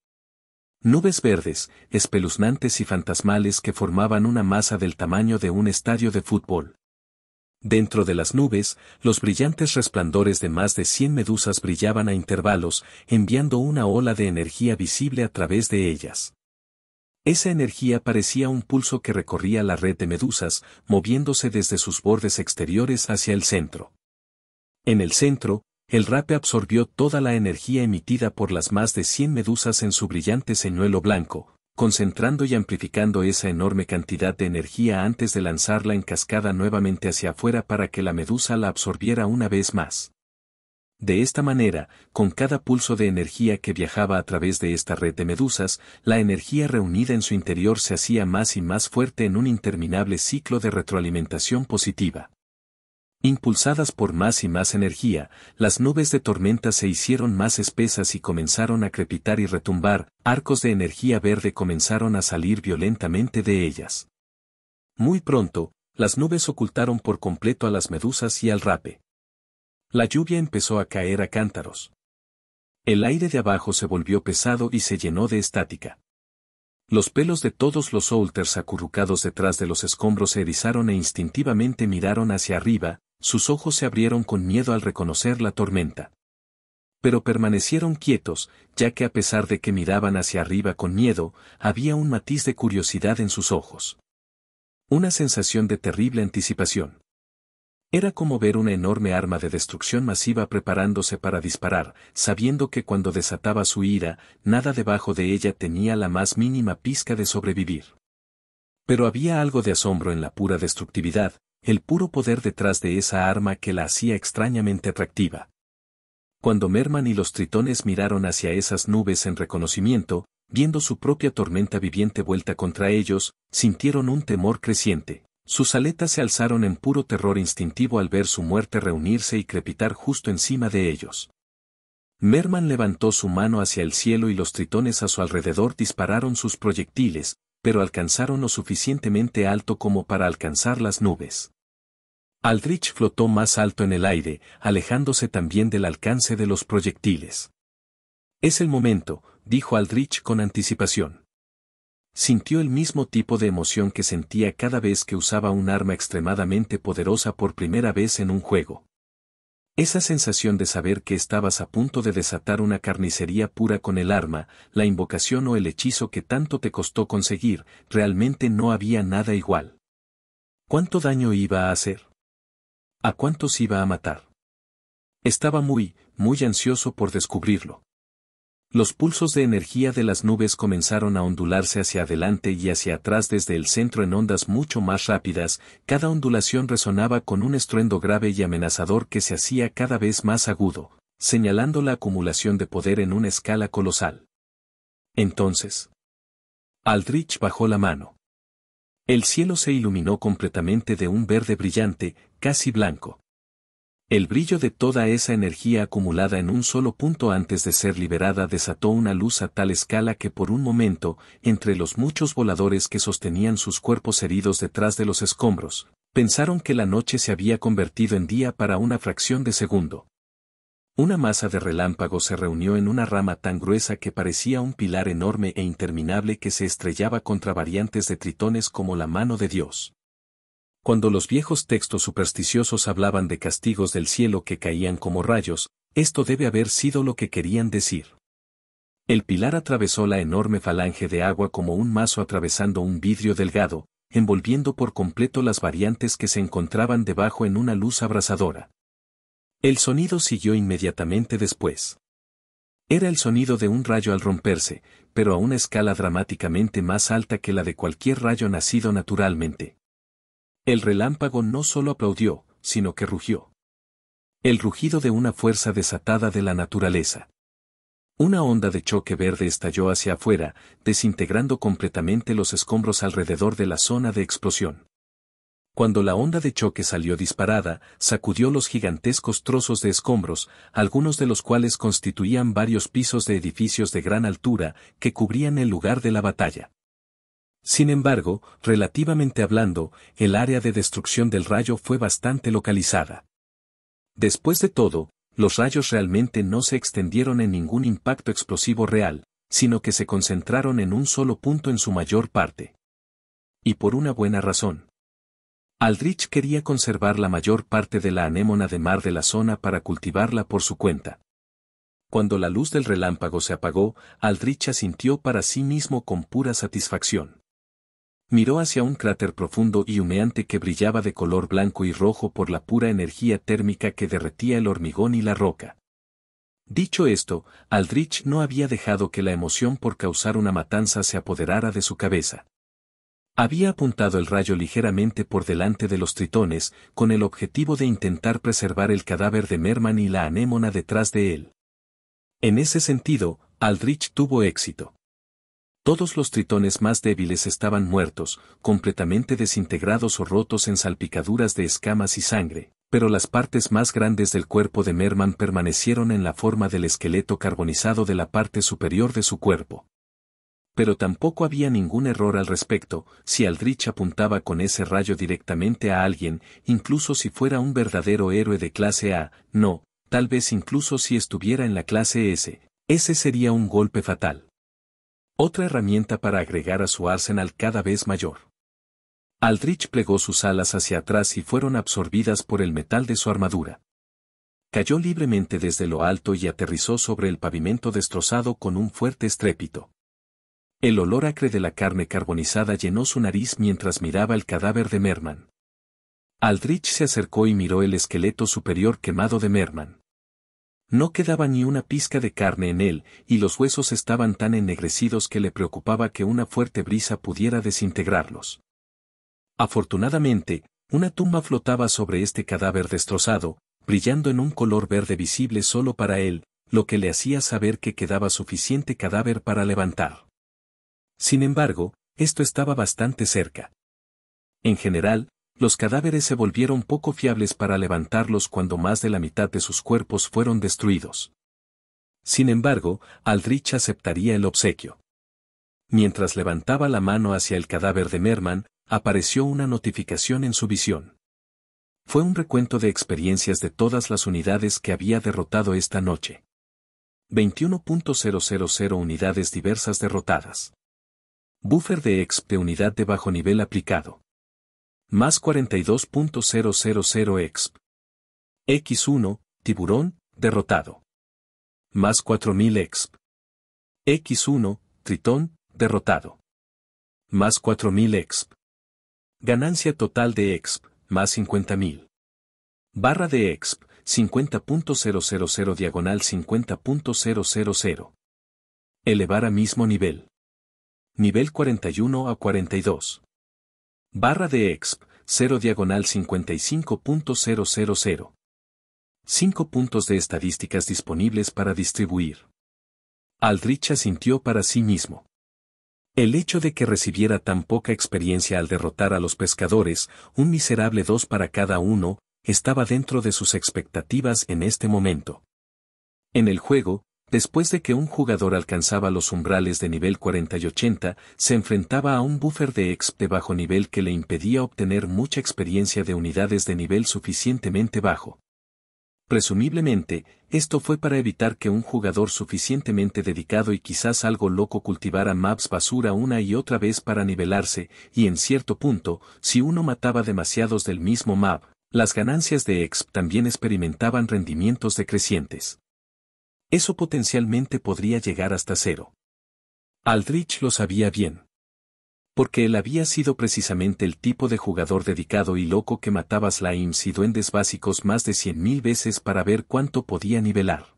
Nubes verdes, espeluznantes y fantasmales que formaban una masa del tamaño de un estadio de fútbol. Dentro de las nubes, los brillantes resplandores de más de 100 medusas brillaban a intervalos, enviando una ola de energía visible a través de ellas. Esa energía parecía un pulso que recorría la red de medusas, moviéndose desde sus bordes exteriores hacia el centro. En el centro, el rape absorbió toda la energía emitida por las más de 100 medusas en su brillante señuelo blanco, concentrando y amplificando esa enorme cantidad de energía antes de lanzarla en cascada nuevamente hacia afuera para que la medusa la absorbiera una vez más. De esta manera, con cada pulso de energía que viajaba a través de esta red de medusas, la energía reunida en su interior se hacía más y más fuerte en un interminable ciclo de retroalimentación positiva. Impulsadas por más y más energía, las nubes de tormenta se hicieron más espesas y comenzaron a crepitar y retumbar, arcos de energía verde comenzaron a salir violentamente de ellas. Muy pronto, las nubes ocultaron por completo a las medusas y al rape. La lluvia empezó a caer a cántaros. El aire de abajo se volvió pesado y se llenó de estática. Los pelos de todos los Soulters acurrucados detrás de los escombros se erizaron e instintivamente miraron hacia arriba, sus ojos se abrieron con miedo al reconocer la tormenta. Pero permanecieron quietos, ya que a pesar de que miraban hacia arriba con miedo, había un matiz de curiosidad en sus ojos. Una sensación de terrible anticipación. Era como ver una enorme arma de destrucción masiva preparándose para disparar, sabiendo que cuando desataba su ira, nada debajo de ella tenía la más mínima pizca de sobrevivir. Pero había algo de asombro en la pura destructividad, el puro poder detrás de esa arma que la hacía extrañamente atractiva. Cuando Merman y los tritones miraron hacia esas nubes en reconocimiento, viendo su propia tormenta viviente vuelta contra ellos, sintieron un temor creciente. Sus aletas se alzaron en puro terror instintivo al ver su muerte reunirse y crepitar justo encima de ellos. Merman levantó su mano hacia el cielo y los tritones a su alrededor dispararon sus proyectiles, pero alcanzaron lo suficientemente alto como para alcanzar las nubes. Aldrich flotó más alto en el aire, alejándose también del alcance de los proyectiles. Es el momento, dijo Aldrich con anticipación. Sintió el mismo tipo de emoción que sentía cada vez que usaba un arma extremadamente poderosa por primera vez en un juego. Esa sensación de saber que estabas a punto de desatar una carnicería pura con el arma, la invocación o el hechizo que tanto te costó conseguir, realmente no había nada igual. ¿Cuánto daño iba a hacer? ¿A cuántos iba a matar? Estaba muy ansioso por descubrirlo. Los pulsos de energía de las nubes comenzaron a ondularse hacia adelante y hacia atrás desde el centro en ondas mucho más rápidas, cada ondulación resonaba con un estruendo grave y amenazador que se hacía cada vez más agudo, señalando la acumulación de poder en una escala colosal. Entonces, Aldrich bajó la mano. El cielo se iluminó completamente de un verde brillante, casi blanco. El brillo de toda esa energía acumulada en un solo punto antes de ser liberada desató una luz a tal escala que por un momento, entre los muchos voladores que sostenían sus cuerpos heridos detrás de los escombros, pensaron que la noche se había convertido en día para una fracción de segundo. Una masa de relámpagos se reunió en una rama tan gruesa que parecía un pilar enorme e interminable que se estrellaba contra variantes de tritones como la mano de Dios. Cuando los viejos textos supersticiosos hablaban de castigos del cielo que caían como rayos, esto debe haber sido lo que querían decir. El pilar atravesó la enorme falange de agua como un mazo atravesando un vidrio delgado, envolviendo por completo las variantes que se encontraban debajo en una luz abrasadora. El sonido siguió inmediatamente después. Era el sonido de un rayo al romperse, pero a una escala dramáticamente más alta que la de cualquier rayo nacido naturalmente. El relámpago no solo aplaudió, sino que rugió. El rugido de una fuerza desatada de la naturaleza. Una onda de choque verde estalló hacia afuera, desintegrando completamente los escombros alrededor de la zona de explosión. Cuando la onda de choque salió disparada, sacudió los gigantescos trozos de escombros, algunos de los cuales constituían varios pisos de edificios de gran altura que cubrían el lugar de la batalla. Sin embargo, relativamente hablando, el área de destrucción del rayo fue bastante localizada. Después de todo, los rayos realmente no se extendieron en ningún impacto explosivo real, sino que se concentraron en un solo punto en su mayor parte. Y por una buena razón. Aldrich quería conservar la mayor parte de la anémona de mar de la zona para cultivarla por su cuenta. Cuando la luz del relámpago se apagó, Aldrich asintió para sí mismo con pura satisfacción. Miró hacia un cráter profundo y humeante que brillaba de color blanco y rojo por la pura energía térmica que derretía el hormigón y la roca. Dicho esto, Aldrich no había dejado que la emoción por causar una matanza se apoderara de su cabeza. Había apuntado el rayo ligeramente por delante de los tritones, con el objetivo de intentar preservar el cadáver de Merman y la anémona detrás de él. En ese sentido, Aldrich tuvo éxito. Todos los tritones más débiles estaban muertos, completamente desintegrados o rotos en salpicaduras de escamas y sangre, pero las partes más grandes del cuerpo de Merman permanecieron en la forma del esqueleto carbonizado de la parte superior de su cuerpo. Pero tampoco había ningún error al respecto, si Aldrich apuntaba con ese rayo directamente a alguien, incluso si fuera un verdadero héroe de clase A, no, tal vez incluso si estuviera en la clase S, ese sería un golpe fatal. Otra herramienta para agregar a su arsenal cada vez mayor. Aldrich plegó sus alas hacia atrás y fueron absorbidas por el metal de su armadura. Cayó libremente desde lo alto y aterrizó sobre el pavimento destrozado con un fuerte estrépito. El olor acre de la carne carbonizada llenó su nariz mientras miraba el cadáver de Merman. Aldrich se acercó y miró el esqueleto superior quemado de Merman. No quedaba ni una pizca de carne en él, y los huesos estaban tan ennegrecidos que le preocupaba que una fuerte brisa pudiera desintegrarlos. Afortunadamente, una tumba flotaba sobre este cadáver destrozado, brillando en un color verde visible solo para él, lo que le hacía saber que quedaba suficiente cadáver para levantar. Sin embargo, esto estaba bastante cerca. En general, los cadáveres se volvieron poco fiables para levantarlos cuando más de la mitad de sus cuerpos fueron destruidos. Sin embargo, Aldrich aceptaría el obsequio. Mientras levantaba la mano hacia el cadáver de Merman, apareció una notificación en su visión. Fue un recuento de experiencias de todas las unidades que había derrotado esta noche. 21.000 unidades diversas derrotadas. Buffer de exp de unidad de bajo nivel aplicado. Más 42.000 exp. X1, tiburón, derrotado. Más 4000 exp. X1, tritón, derrotado. Más 4000 exp. Ganancia total de exp, más 50.000. Barra de exp, 50.000 diagonal 50.000. Elevar a mismo nivel. Nivel 41 a 42. Barra de exp, 0 diagonal 55.000. 5 puntos de estadísticas disponibles para distribuir. Aldrich asintió para sí mismo. El hecho de que recibiera tan poca experiencia al derrotar a los pescadores, un miserable 2 para cada uno, estaba dentro de sus expectativas en este momento. En el juego, después de que un jugador alcanzaba los umbrales de nivel 40 y 80, se enfrentaba a un buffer de exp de bajo nivel que le impedía obtener mucha experiencia de unidades de nivel suficientemente bajo. Presumiblemente, esto fue para evitar que un jugador suficientemente dedicado y quizás algo loco cultivara maps basura una y otra vez para nivelarse, y en cierto punto, si uno mataba demasiados del mismo map, las ganancias de exp también experimentaban rendimientos decrecientes. Eso potencialmente podría llegar hasta 0. Aldrich lo sabía bien. Porque él había sido precisamente el tipo de jugador dedicado y loco que mataba slimes y duendes básicos más de 100.000 veces para ver cuánto podía nivelar.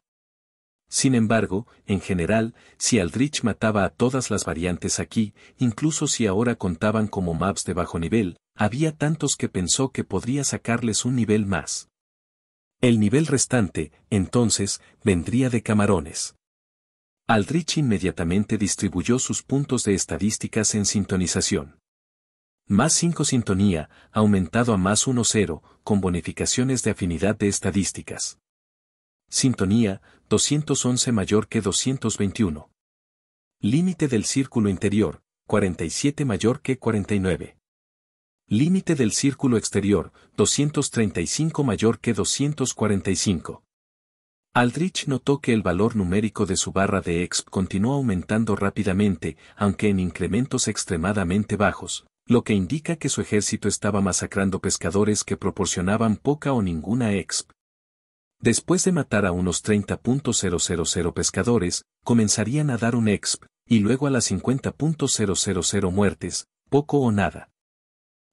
Sin embargo, en general, si Aldrich mataba a todas las variantes aquí, incluso si ahora contaban como maps de bajo nivel, había tantos que pensó que podría sacarles un nivel más. El nivel restante, entonces, vendría de camarones. Aldrich inmediatamente distribuyó sus puntos de estadísticas en sintonización. Más 5 sintonía, aumentado a más 1,0, con bonificaciones de afinidad de estadísticas. Sintonía, 211 mayor que 221. Límite del círculo interior, 47 mayor que 49. Límite del círculo exterior, 235 mayor que 245. Aldrich notó que el valor numérico de su barra de exp continuó aumentando rápidamente, aunque en incrementos extremadamente bajos, lo que indica que su ejército estaba masacrando pescadores que proporcionaban poca o ninguna exp. Después de matar a unos 30.000 pescadores, comenzarían a dar un exp, y luego a las 50.000 muertes, poco o nada.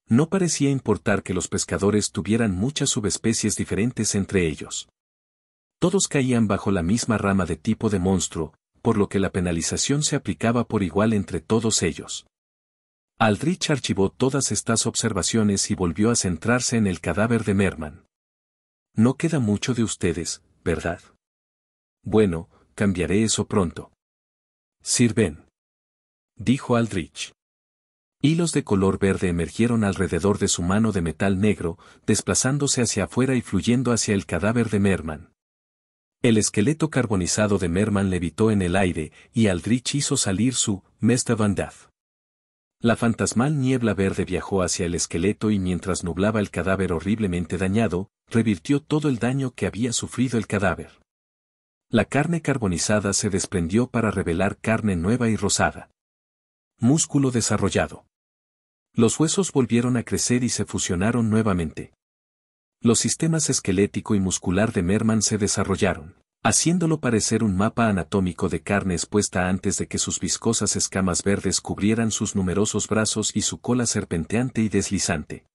No parecía importar que los pescadores tuvieran muchas subespecies diferentes entre ellos. Todos caían bajo la misma rama de tipo de monstruo, por lo que la penalización se aplicaba por igual entre todos ellos. Aldrich archivó todas estas observaciones y volvió a centrarse en el cadáver de Merman. No queda mucho de ustedes, ¿verdad? Bueno, cambiaré eso pronto. Sir Ben, dijo Aldrich. Hilos de color verde emergieron alrededor de su mano de metal negro, desplazándose hacia afuera y fluyendo hacia el cadáver de Merman. El esqueleto carbonizado de Merman levitó en el aire, y Aldrich hizo salir su Mesta Vandaf. La fantasmal niebla verde viajó hacia el esqueleto y mientras nublaba el cadáver horriblemente dañado, revirtió todo el daño que había sufrido el cadáver. La carne carbonizada se desprendió para revelar carne nueva y rosada. Músculo desarrollado. Los huesos volvieron a crecer y se fusionaron nuevamente. Los sistemas esquelético y muscular de Merman se desarrollaron, haciéndolo parecer un mapa anatómico de carne expuesta antes de que sus viscosas escamas verdes cubrieran sus numerosos brazos y su cola serpenteante y deslizante.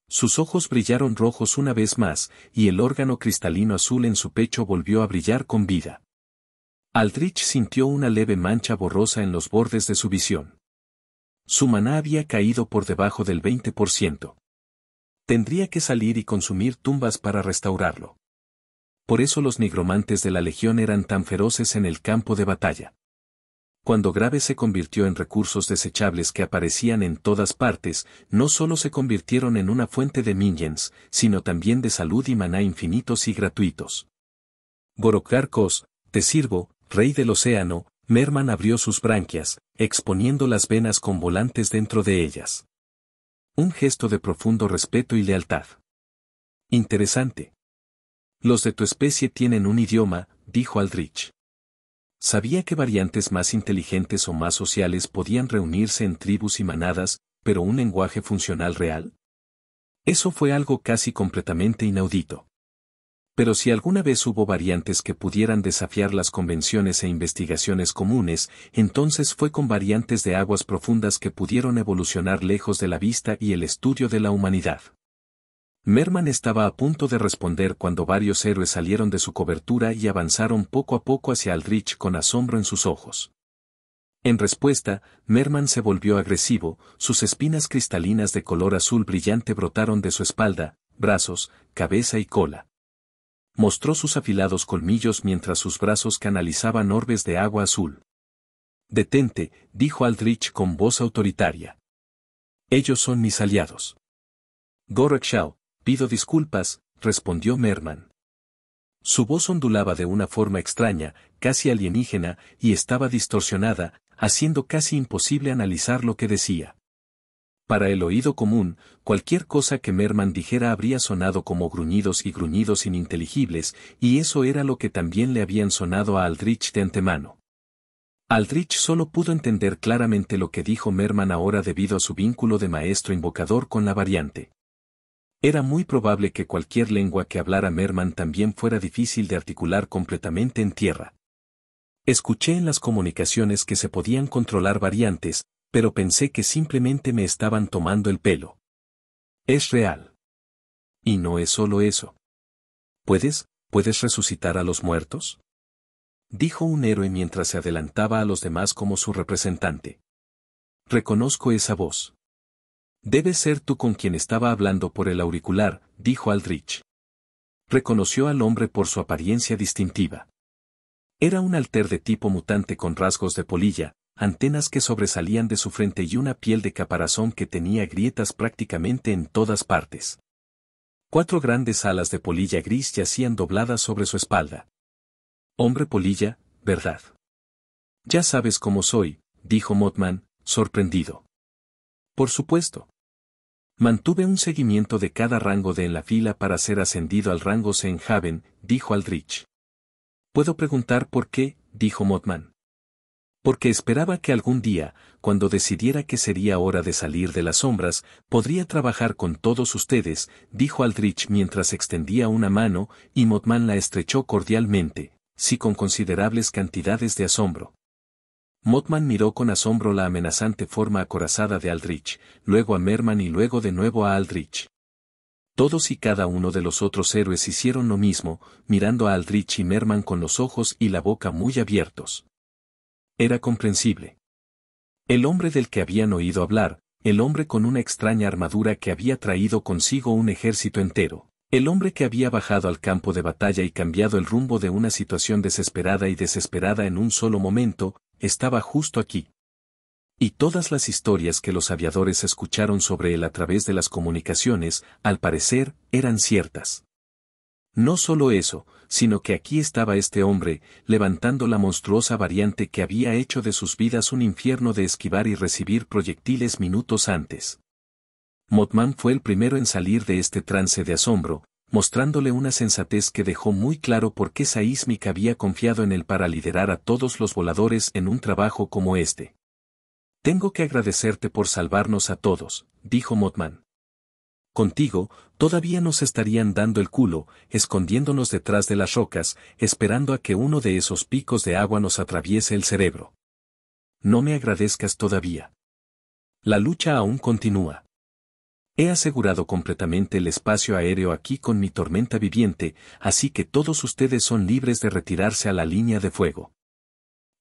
Sus ojos brillaron rojos una vez más, y el órgano cristalino azul en su pecho volvió a brillar con vida. Aldrich sintió una leve mancha borrosa en los bordes de su visión. Su maná había caído por debajo del 20%. Tendría que salir y consumir tumbas para restaurarlo. Por eso los nigromantes de la Legión eran tan feroces en el campo de batalla. Cuando Grave se convirtió en recursos desechables que aparecían en todas partes, no solo se convirtieron en una fuente de minions, sino también de salud y maná infinitos y gratuitos. Borokar Kos, te sirvo, rey del océano, Merman abrió sus branquias, exponiendo las venas con volantes dentro de ellas. Un gesto de profundo respeto y lealtad. Interesante. Los de tu especie tienen un idioma, dijo Aldrich. Sabía que variantes más inteligentes o más sociales podían reunirse en tribus y manadas, pero un lenguaje funcional real. Eso fue algo casi completamente inaudito. Pero si alguna vez hubo variantes que pudieran desafiar las convenciones e investigaciones comunes, entonces fue con variantes de aguas profundas que pudieron evolucionar lejos de la vista y el estudio de la humanidad. Merman estaba a punto de responder cuando varios héroes salieron de su cobertura y avanzaron poco a poco hacia Aldrich con asombro en sus ojos. En respuesta, Merman se volvió agresivo, sus espinas cristalinas de color azul brillante brotaron de su espalda, brazos, cabeza y cola. Mostró sus afilados colmillos mientras sus brazos canalizaban orbes de agua azul. Detente, dijo Aldrich con voz autoritaria. Ellos son mis aliados. Gorekshao, pido disculpas, respondió Merman. Su voz ondulaba de una forma extraña, casi alienígena, y estaba distorsionada, haciendo casi imposible analizar lo que decía. Para el oído común, cualquier cosa que Merman dijera habría sonado como gruñidos y gruñidos ininteligibles, y eso era lo que también le habían sonado a Aldrich de antemano. Aldrich solo pudo entender claramente lo que dijo Merman ahora debido a su vínculo de maestro invocador con la variante. Era muy probable que cualquier lengua que hablara Merman también fuera difícil de articular completamente en tierra. Escuché en las comunicaciones que se podían controlar variantes, pero pensé que simplemente me estaban tomando el pelo. Es real. Y no es solo eso. ¿Puedes resucitar a los muertos? Dijo un héroe mientras se adelantaba a los demás como su representante. Reconozco esa voz. Debe ser tú con quien estaba hablando por el auricular, dijo Aldrich. Reconoció al hombre por su apariencia distintiva. Era un alter de tipo mutante con rasgos de polilla, antenas que sobresalían de su frente y una piel de caparazón que tenía grietas prácticamente en todas partes. 4 grandes alas de polilla gris yacían dobladas sobre su espalda. Hombre polilla, ¿verdad? Ya sabes cómo soy, dijo Mothman, sorprendido. Por supuesto. Mantuve un seguimiento de cada rango de en la fila para ser ascendido al rango Senhaven, dijo Aldrich. Puedo preguntar por qué, dijo Mothman. Porque esperaba que algún día, cuando decidiera que sería hora de salir de las sombras, podría trabajar con todos ustedes, dijo Aldrich mientras extendía una mano, y Mothman la estrechó cordialmente, sí con considerables cantidades de asombro. Mothman miró con asombro la amenazante forma acorazada de Aldrich, luego a Merman y luego de nuevo a Aldrich. Todos y cada uno de los otros héroes hicieron lo mismo, mirando a Aldrich y Merman con los ojos y la boca muy abiertos. Era comprensible. El hombre del que habían oído hablar, el hombre con una extraña armadura que había traído consigo un ejército entero, el hombre que había bajado al campo de batalla y cambiado el rumbo de una situación desesperada y desesperada en un solo momento, estaba justo aquí. Y todas las historias que los aviadores escucharon sobre él a través de las comunicaciones, al parecer, eran ciertas. No solo eso, sino que aquí estaba este hombre, levantando la monstruosa variante que había hecho de sus vidas un infierno de esquivar y recibir proyectiles minutos antes. Mothman fue el primero en salir de este trance de asombro, mostrándole una sensatez que dejó muy claro por qué Seismic había confiado en él para liderar a todos los voladores en un trabajo como este. Tengo que agradecerte por salvarnos a todos, dijo Mothman. Contigo, todavía nos estarían dando el culo, escondiéndonos detrás de las rocas, esperando a que uno de esos picos de agua nos atraviese el cerebro. No me agradezcas todavía. La lucha aún continúa. He asegurado completamente el espacio aéreo aquí con mi tormenta viviente, así que todos ustedes son libres de retirarse a la línea de fuego.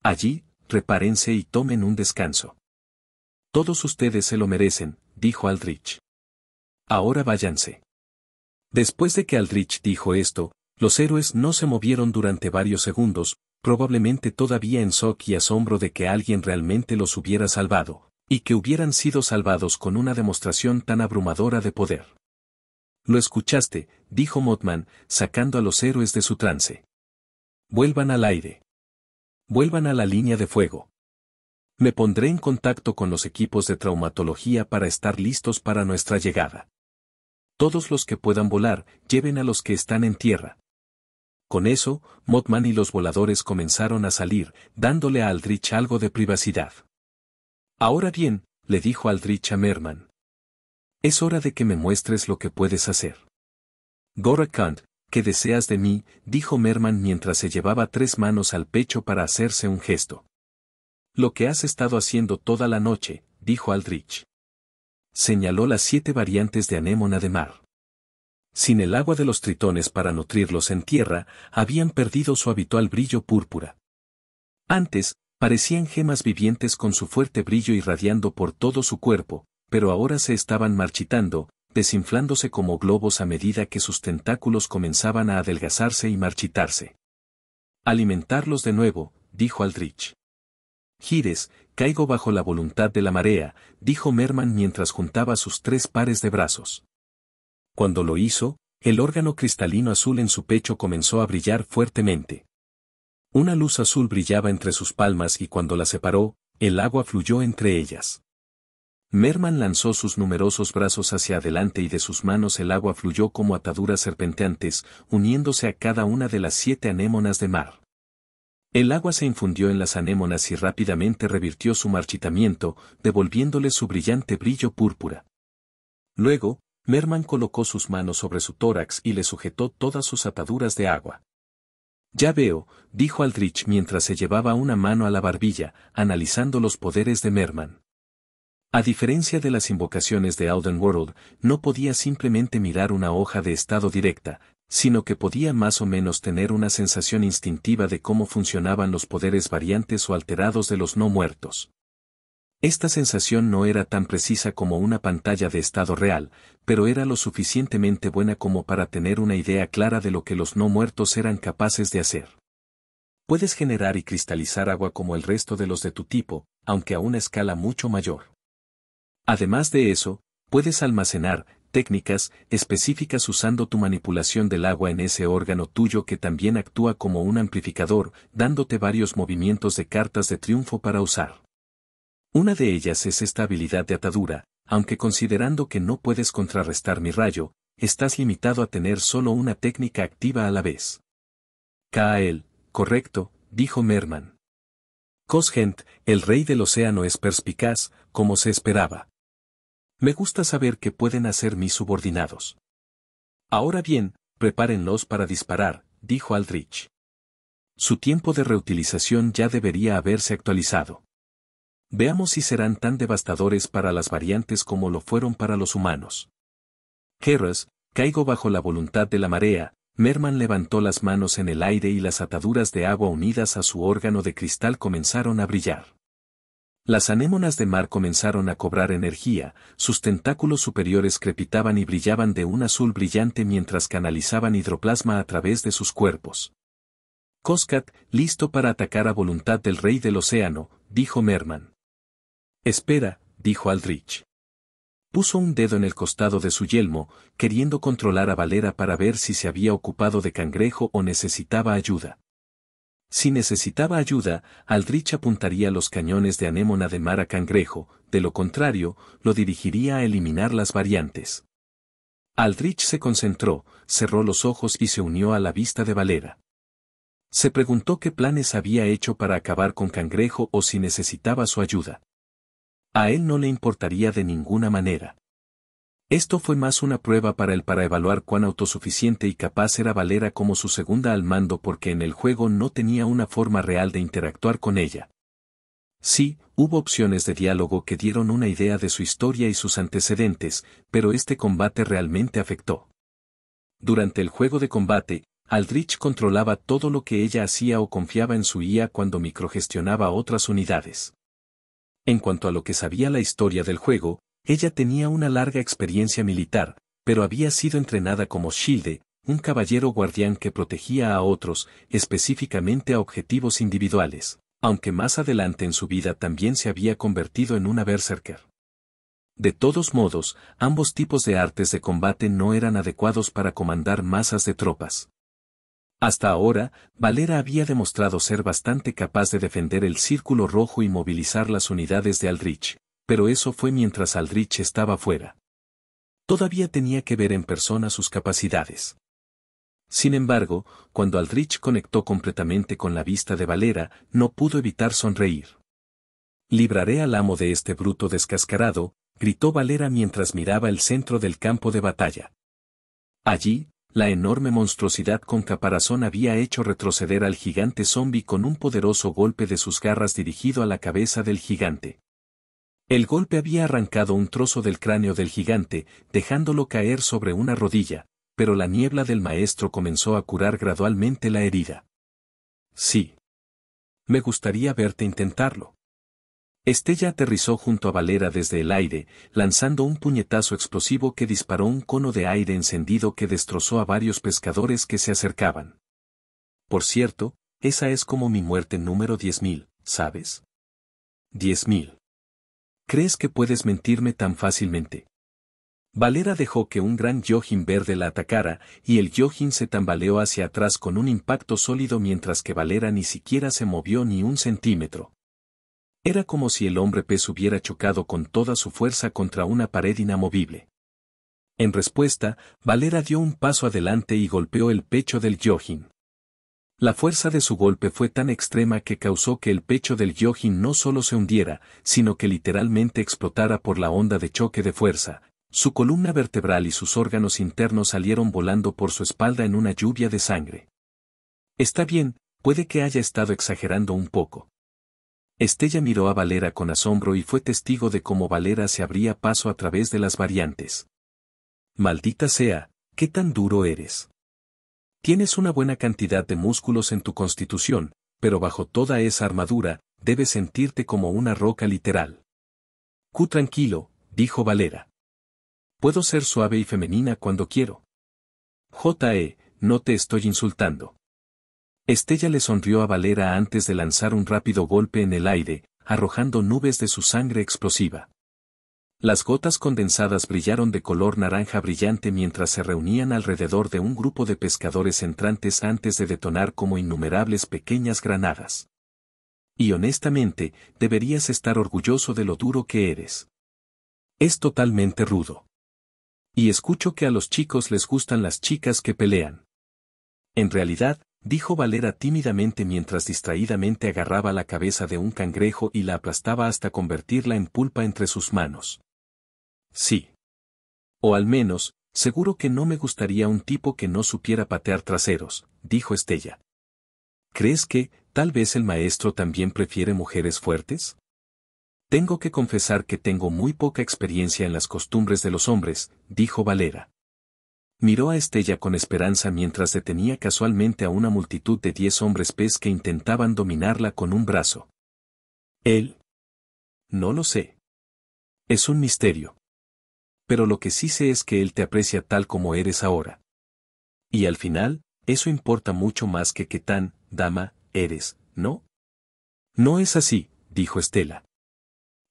Allí, repárense y tomen un descanso. Todos ustedes se lo merecen, dijo Aldrich. Ahora váyanse. Después de que Aldrich dijo esto, los héroes no se movieron durante varios segundos, probablemente todavía en shock y asombro de que alguien realmente los hubiera salvado, y que hubieran sido salvados con una demostración tan abrumadora de poder. Lo escuchaste, dijo Mothman, sacando a los héroes de su trance. Vuelvan al aire. Vuelvan a la línea de fuego. Me pondré en contacto con los equipos de traumatología para estar listos para nuestra llegada. Todos los que puedan volar, lleven a los que están en tierra. Con eso, Mothman y los voladores comenzaron a salir, dándole a Aldrich algo de privacidad. Ahora bien, le dijo Aldrich a Merman. Es hora de que me muestres lo que puedes hacer. Gorakant, ¿qué deseas de mí?, dijo Merman mientras se llevaba 3 manos al pecho para hacerse un gesto. Lo que has estado haciendo toda la noche, dijo Aldrich. Señaló las 7 variantes de anémona de mar. Sin el agua de los tritones para nutrirlos en tierra, habían perdido su habitual brillo púrpura. Antes, parecían gemas vivientes con su fuerte brillo irradiando por todo su cuerpo, pero ahora se estaban marchitando, desinflándose como globos a medida que sus tentáculos comenzaban a adelgazarse y marchitarse. Alimentarlos de nuevo, dijo Aldrich. Gires, caigo bajo la voluntad de la marea, dijo Merman mientras juntaba sus 3 pares de brazos. Cuando lo hizo, el órgano cristalino azul en su pecho comenzó a brillar fuertemente. Una luz azul brillaba entre sus palmas y cuando la separó, el agua fluyó entre ellas. Merman lanzó sus numerosos brazos hacia adelante y de sus manos el agua fluyó como ataduras serpenteantes, uniéndose a cada una de las 7 anémonas de mar. El agua se infundió en las anémonas y rápidamente revirtió su marchitamiento, devolviéndole su brillante brillo púrpura. Luego, Merman colocó sus manos sobre su tórax y le sujetó todas sus ataduras de agua. Ya veo, dijo Aldrich mientras se llevaba una mano a la barbilla, analizando los poderes de Merman. A diferencia de las invocaciones de Auden World, no podía simplemente mirar una hoja de estado directa, sino que podía más o menos tener una sensación instintiva de cómo funcionaban los poderes variantes o alterados de los no muertos. Esta sensación no era tan precisa como una pantalla de estado real, pero era lo suficientemente buena como para tener una idea clara de lo que los no muertos eran capaces de hacer. Puedes generar y cristalizar agua como el resto de los de tu tipo, aunque a una escala mucho mayor. Además de eso, puedes almacenar técnicas específicas usando tu manipulación del agua en ese órgano tuyo que también actúa como un amplificador, dándote varios movimientos de cartas de triunfo para usar. Una de ellas es esta habilidad de atadura, aunque considerando que no puedes contrarrestar mi rayo, estás limitado a tener solo una técnica activa a la vez. Kael, Correcto, dijo Merman. Cosgent, el rey del océano, es perspicaz, como se esperaba. Me gusta saber qué pueden hacer mis subordinados. Ahora bien, prepárenlos para disparar, dijo Aldrich. Su tiempo de reutilización ya debería haberse actualizado. Veamos si serán tan devastadores para las variantes como lo fueron para los humanos. Keras, caigo bajo la voluntad de la marea. Merman levantó las manos en el aire y las ataduras de agua unidas a su órgano de cristal comenzaron a brillar. Las anémonas de mar comenzaron a cobrar energía, sus tentáculos superiores crepitaban y brillaban de un azul brillante mientras canalizaban hidroplasma a través de sus cuerpos. Coscat, listo para atacar a voluntad del rey del océano, dijo Merman. Espera, dijo Aldrich. Puso un dedo en el costado de su yelmo, queriendo controlar a Valera para ver si se había ocupado de Cangrejo o necesitaba ayuda. Si necesitaba ayuda, Aldrich apuntaría los cañones de anémona de mar a Cangrejo, de lo contrario, lo dirigiría a eliminar las variantes. Aldrich se concentró, cerró los ojos y se unió a la vista de Valera. Se preguntó qué planes había hecho para acabar con Cangrejo o si necesitaba su ayuda. A él no le importaría de ninguna manera. Esto fue más una prueba para él para evaluar cuán autosuficiente y capaz era Valera como su segunda al mando porque en el juego no tenía una forma real de interactuar con ella. Sí, hubo opciones de diálogo que dieron una idea de su historia y sus antecedentes, pero este combate realmente afectó. Durante el juego de combate, Aldrich controlaba todo lo que ella hacía o confiaba en su IA cuando microgestionaba otras unidades. En cuanto a lo que sabía la historia del juego, ella tenía una larga experiencia militar, pero había sido entrenada como Shilde, un caballero guardián que protegía a otros, específicamente a objetivos individuales, aunque más adelante en su vida también se había convertido en una berserker. De todos modos, ambos tipos de artes de combate no eran adecuados para comandar masas de tropas. Hasta ahora, Valera había demostrado ser bastante capaz de defender el Círculo Rojo y movilizar las unidades de Aldrich, pero eso fue mientras Aldrich estaba fuera. Todavía tenía que ver en persona sus capacidades. Sin embargo, cuando Aldrich conectó completamente con la vista de Valera, no pudo evitar sonreír. «Libraré al amo de este bruto descascarado», gritó Valera mientras miraba el centro del campo de batalla. Allí, la enorme monstruosidad con caparazón había hecho retroceder al gigante zombi con un poderoso golpe de sus garras dirigido a la cabeza del gigante. El golpe había arrancado un trozo del cráneo del gigante, dejándolo caer sobre una rodilla, pero la niebla del maestro comenzó a curar gradualmente la herida. Sí. Me gustaría verte intentarlo. Estella aterrizó junto a Valera desde el aire, lanzando un puñetazo explosivo que disparó un cono de aire encendido que destrozó a varios pescadores que se acercaban. Por cierto, esa es como mi muerte número 10.000, ¿sabes? 10.000. ¿Crees que puedes mentirme tan fácilmente? Valera dejó que un gran Yojin verde la atacara, y el Yojin se tambaleó hacia atrás con un impacto sólido mientras que Valera ni siquiera se movió ni un centímetro. Era como si el hombre pez hubiera chocado con toda su fuerza contra una pared inamovible. En respuesta, Valera dio un paso adelante y golpeó el pecho del Yojin. La fuerza de su golpe fue tan extrema que causó que el pecho del Yojin no solo se hundiera, sino que literalmente explotara por la onda de choque de fuerza. Su columna vertebral y sus órganos internos salieron volando por su espalda en una lluvia de sangre. Está bien, puede que haya estado exagerando un poco. Estella miró a Valera con asombro y fue testigo de cómo Valera se abría paso a través de las variantes. Maldita sea, ¿qué tan duro eres? Tienes una buena cantidad de músculos en tu constitución, pero bajo toda esa armadura, debes sentirte como una roca literal. Tranquilo, dijo Valera. Puedo ser suave y femenina cuando quiero. No te estoy insultando. Estella le sonrió a Valera antes de lanzar un rápido golpe en el aire, arrojando nubes de su sangre explosiva. Las gotas condensadas brillaron de color naranja brillante mientras se reunían alrededor de un grupo de pescadores entrantes antes de detonar como innumerables pequeñas granadas. Y honestamente, deberías estar orgulloso de lo duro que eres. Es totalmente rudo. Y escucho que a los chicos les gustan las chicas que pelean. En realidad, dijo Valera tímidamente mientras distraídamente agarraba la cabeza de un cangrejo y la aplastaba hasta convertirla en pulpa entre sus manos. Sí. O al menos, seguro que no me gustaría un tipo que no supiera patear traseros, dijo Estella. ¿Crees que, tal vez el maestro también prefiere mujeres fuertes? Tengo que confesar que tengo muy poca experiencia en las costumbres de los hombres, dijo Valera. Miró a Estella con esperanza mientras detenía casualmente a una multitud de 10 hombres pez que intentaban dominarla con un brazo. ¿Él? No lo sé. Es un misterio. Pero lo que sí sé es que él te aprecia tal como eres ahora. Y al final, eso importa mucho más que qué tan, dama, eres, ¿no? No es así, dijo Estela.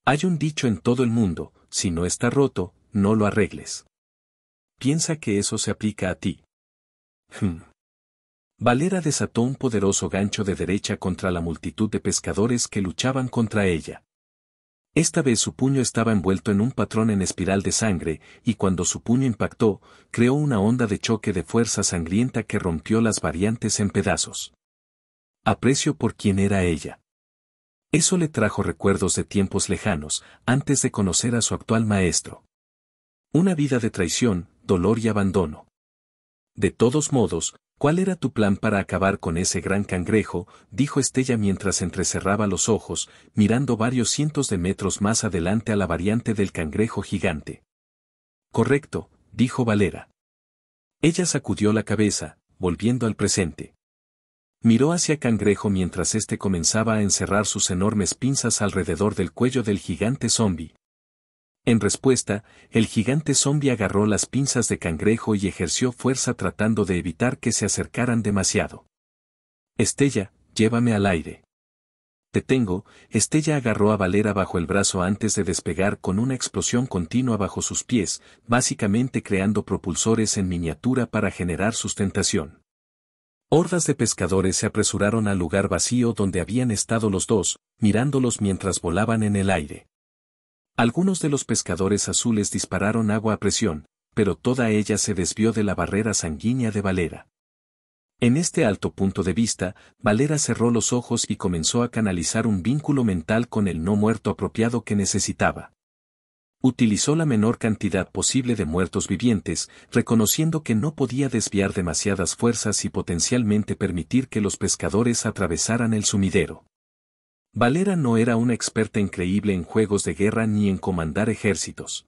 Hay un dicho en todo el mundo, si no está roto, no lo arregles. Piensa que eso se aplica a ti. Valera desató un poderoso gancho de derecha contra la multitud de pescadores que luchaban contra ella. Esta vez su puño estaba envuelto en un patrón en espiral de sangre, y cuando su puño impactó, creó una onda de choque de fuerza sangrienta que rompió las variantes en pedazos. Aprecio por quién era ella. Eso le trajo recuerdos de tiempos lejanos, antes de conocer a su actual maestro. Una vida de traición, dolor y abandono. De todos modos, ¿cuál era tu plan para acabar con ese gran cangrejo?, dijo Estella mientras entrecerraba los ojos, mirando varios cientos de metros más adelante a la variante del cangrejo gigante. Correcto, dijo Valera. Ella sacudió la cabeza, volviendo al presente. Miró hacia Cangrejo mientras éste comenzaba a encerrar sus enormes pinzas alrededor del cuello del gigante zombi. En respuesta, el gigante zombi agarró las pinzas de Cangrejo y ejerció fuerza tratando de evitar que se acercaran demasiado. Estella, llévame al aire. Te tengo. Estella agarró a Valera bajo el brazo antes de despegar con una explosión continua bajo sus pies, básicamente creando propulsores en miniatura para generar sustentación. Hordas de pescadores se apresuraron al lugar vacío donde habían estado los dos, mirándolos mientras volaban en el aire. Algunos de los pescadores azules dispararon agua a presión, pero toda ella se desvió de la barrera sanguínea de Valera. En este alto punto de vista, Valera cerró los ojos y comenzó a canalizar un vínculo mental con el no muerto apropiado que necesitaba. Utilizó la menor cantidad posible de muertos vivientes, reconociendo que no podía desviar demasiadas fuerzas y potencialmente permitir que los pescadores atravesaran el sumidero. Valera no era una experta increíble en juegos de guerra ni en comandar ejércitos.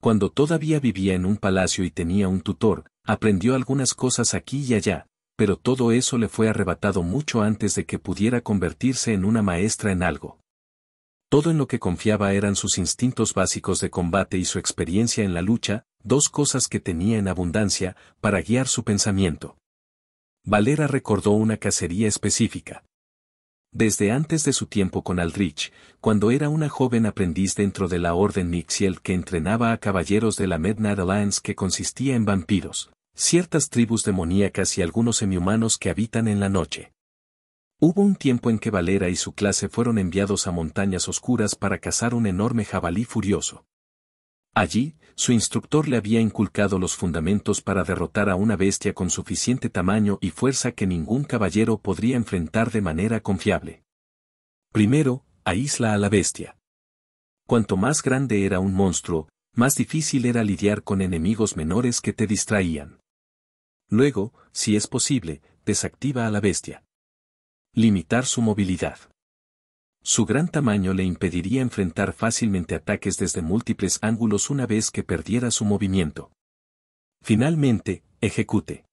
Cuando todavía vivía en un palacio y tenía un tutor, aprendió algunas cosas aquí y allá, pero todo eso le fue arrebatado mucho antes de que pudiera convertirse en una maestra en algo. Todo en lo que confiaba eran sus instintos básicos de combate y su experiencia en la lucha, dos cosas que tenía en abundancia, para guiar su pensamiento. Valera recordó una cacería específica. Desde antes de su tiempo con Aldrich, cuando era una joven aprendiz dentro de la Orden Mixiel que entrenaba a caballeros de la Midnight Alliance que consistía en vampiros, ciertas tribus demoníacas y algunos semihumanos que habitan en la noche. Hubo un tiempo en que Valera y su clase fueron enviados a montañas oscuras para cazar un enorme jabalí furioso. Allí, su instructor le había inculcado los fundamentos para derrotar a una bestia con suficiente tamaño y fuerza que ningún caballero podría enfrentar de manera confiable. Primero, aísla a la bestia. Cuanto más grande era un monstruo, más difícil era lidiar con enemigos menores que te distraían. Luego, si es posible, desactiva a la bestia. Limitar su movilidad. Su gran tamaño le impediría enfrentar fácilmente ataques desde múltiples ángulos una vez que perdiera su movimiento. Finalmente, ejecute.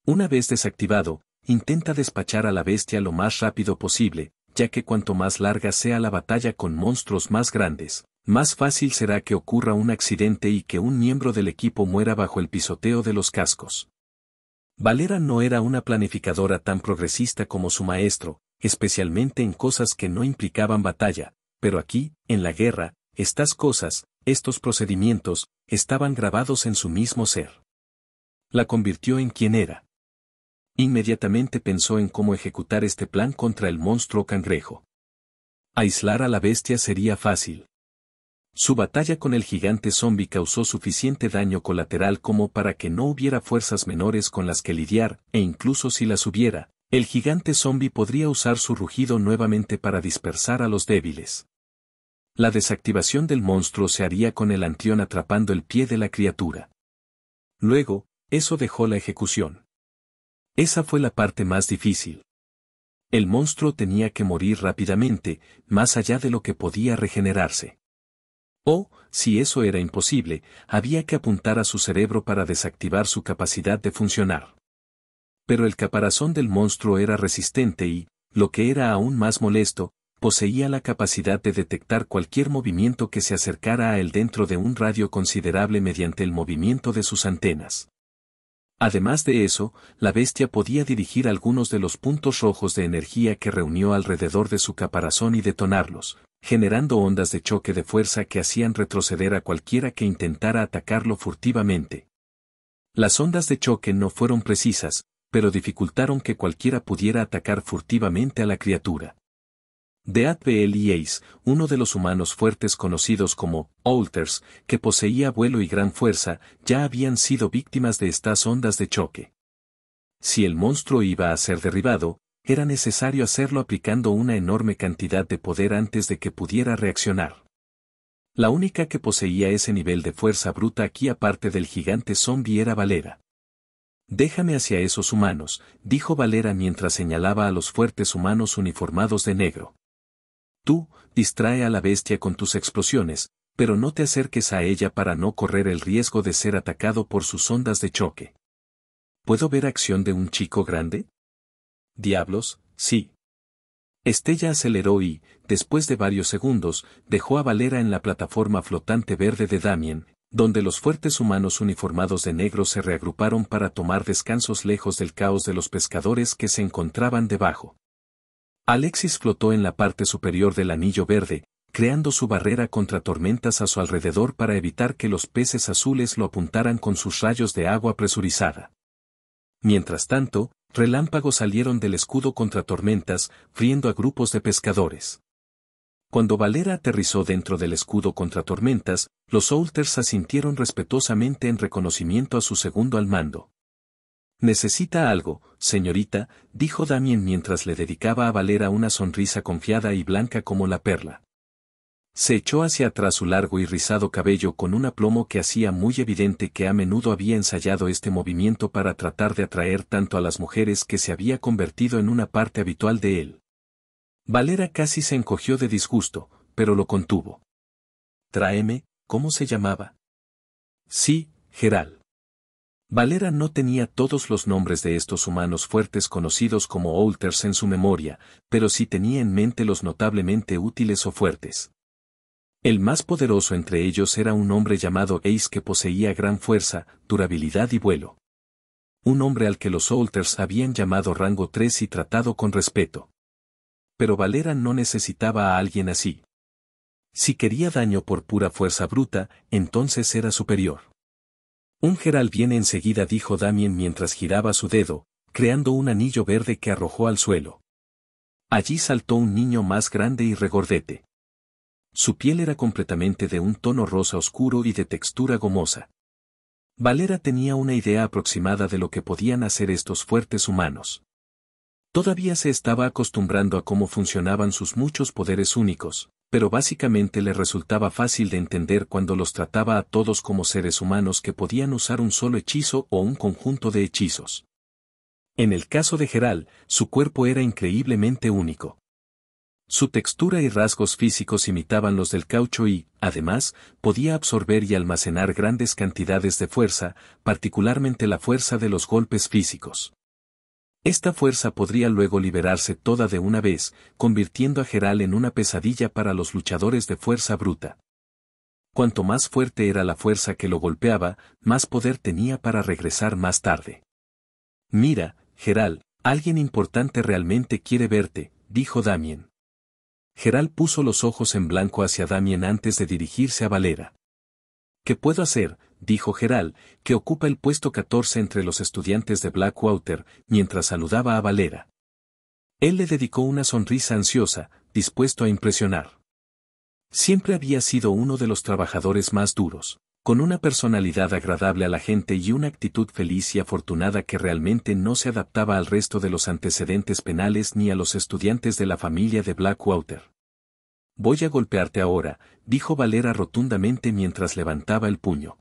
Una vez desactivado, intenta despachar a la bestia lo más rápido posible, ya que cuanto más larga sea la batalla con monstruos más grandes, más fácil será que ocurra un accidente y que un miembro del equipo muera bajo el pisoteo de los cascos. Valera no era una planificadora tan progresista como su maestro, especialmente en cosas que no implicaban batalla, pero aquí, en la guerra, estas cosas, estos procedimientos, estaban grabados en su mismo ser. La convirtió en quien era. Inmediatamente pensó en cómo ejecutar este plan contra el monstruo cangrejo. Aislar a la bestia sería fácil. Su batalla con el gigante zombie causó suficiente daño colateral como para que no hubiera fuerzas menores con las que lidiar, e incluso si las hubiera, el gigante zombie podría usar su rugido nuevamente para dispersar a los débiles. La desactivación del monstruo se haría con el antión atrapando el pie de la criatura. Luego, eso dejó la ejecución. Esa fue la parte más difícil. El monstruo tenía que morir rápidamente, más allá de lo que podía regenerarse. O, si eso era imposible, había que apuntar a su cerebro para desactivar su capacidad de funcionar. Pero el caparazón del monstruo era resistente y, lo que era aún más molesto, poseía la capacidad de detectar cualquier movimiento que se acercara a él dentro de un radio considerable mediante el movimiento de sus antenas. Además de eso, la bestia podía dirigir algunos de los puntos rojos de energía que reunió alrededor de su caparazón y detonarlos, generando ondas de choque de fuerza que hacían retroceder a cualquiera que intentara atacarlo furtivamente. Las ondas de choque no fueron precisas, pero dificultaron que cualquiera pudiera atacar furtivamente a la criatura. Deathbell y Ace, uno de los humanos fuertes conocidos como Olters, que poseía vuelo y gran fuerza, ya habían sido víctimas de estas ondas de choque. Si el monstruo iba a ser derribado, era necesario hacerlo aplicando una enorme cantidad de poder antes de que pudiera reaccionar. La única que poseía ese nivel de fuerza bruta aquí aparte del gigante zombie era Valera. «Déjame hacia esos humanos», dijo Valera mientras señalaba a los fuertes humanos uniformados de negro. «Tú, distrae a la bestia con tus explosiones, pero no te acerques a ella para no correr el riesgo de ser atacado por sus ondas de choque». ¿Puedo ver acción de un chico grande? Diablos, sí. Estella aceleró y, después de varios segundos, dejó a Valera en la plataforma flotante verde de Damien, donde los fuertes humanos uniformados de negro se reagruparon para tomar descansos lejos del caos de los pescadores que se encontraban debajo. Alexis flotó en la parte superior del anillo verde, creando su barrera contra tormentas a su alrededor para evitar que los peces azules lo apuntaran con sus rayos de agua presurizada. Mientras tanto, relámpagos salieron del escudo contra tormentas, friendo a grupos de pescadores. Cuando Valera aterrizó dentro del escudo contra tormentas, los Olters asintieron respetuosamente en reconocimiento a su segundo al mando. «Necesita algo, señorita», dijo Damien mientras le dedicaba a Valera una sonrisa confiada y blanca como la perla. Se echó hacia atrás su largo y rizado cabello con un aplomo que hacía muy evidente que a menudo había ensayado este movimiento para tratar de atraer tanto a las mujeres que se había convertido en una parte habitual de él. Valera casi se encogió de disgusto, pero lo contuvo. «Tráeme», ¿cómo se llamaba? «Sí, Geral». Valera no tenía todos los nombres de estos humanos fuertes conocidos como Olters en su memoria, pero sí tenía en mente los notablemente útiles o fuertes. El más poderoso entre ellos era un hombre llamado Ace que poseía gran fuerza, durabilidad y vuelo. Un hombre al que los Olters habían llamado rango 3 y tratado con respeto. Pero Valera no necesitaba a alguien así. Si quería daño por pura fuerza bruta, entonces era superior. «Un Geral viene enseguida», dijo Damien mientras giraba su dedo, creando un anillo verde que arrojó al suelo. Allí saltó un niño más grande y regordete. Su piel era completamente de un tono rosa oscuro y de textura gomosa. Valera tenía una idea aproximada de lo que podían hacer estos fuertes humanos. Todavía se estaba acostumbrando a cómo funcionaban sus muchos poderes únicos, pero básicamente le resultaba fácil de entender cuando los trataba a todos como seres humanos que podían usar un solo hechizo o un conjunto de hechizos. En el caso de Geral, su cuerpo era increíblemente único. Su textura y rasgos físicos imitaban los del caucho y, además, podía absorber y almacenar grandes cantidades de fuerza, particularmente la fuerza de los golpes físicos. Esta fuerza podría luego liberarse toda de una vez, convirtiendo a Geral en una pesadilla para los luchadores de fuerza bruta. Cuanto más fuerte era la fuerza que lo golpeaba, más poder tenía para regresar más tarde. «Mira, Geral, alguien importante realmente quiere verte», dijo Damien. Geral puso los ojos en blanco hacia Damien antes de dirigirse a Valera. «¿Qué puedo hacer?», dijo Geral, que ocupa el puesto 14 entre los estudiantes de Blackwater, mientras saludaba a Valera. Él le dedicó una sonrisa ansiosa, dispuesto a impresionar. Siempre había sido uno de los trabajadores más duros, con una personalidad agradable a la gente y una actitud feliz y afortunada que realmente no se adaptaba al resto de los antecedentes penales ni a los estudiantes de la familia de Blackwater. Voy a golpearte ahora, dijo Valera rotundamente mientras levantaba el puño.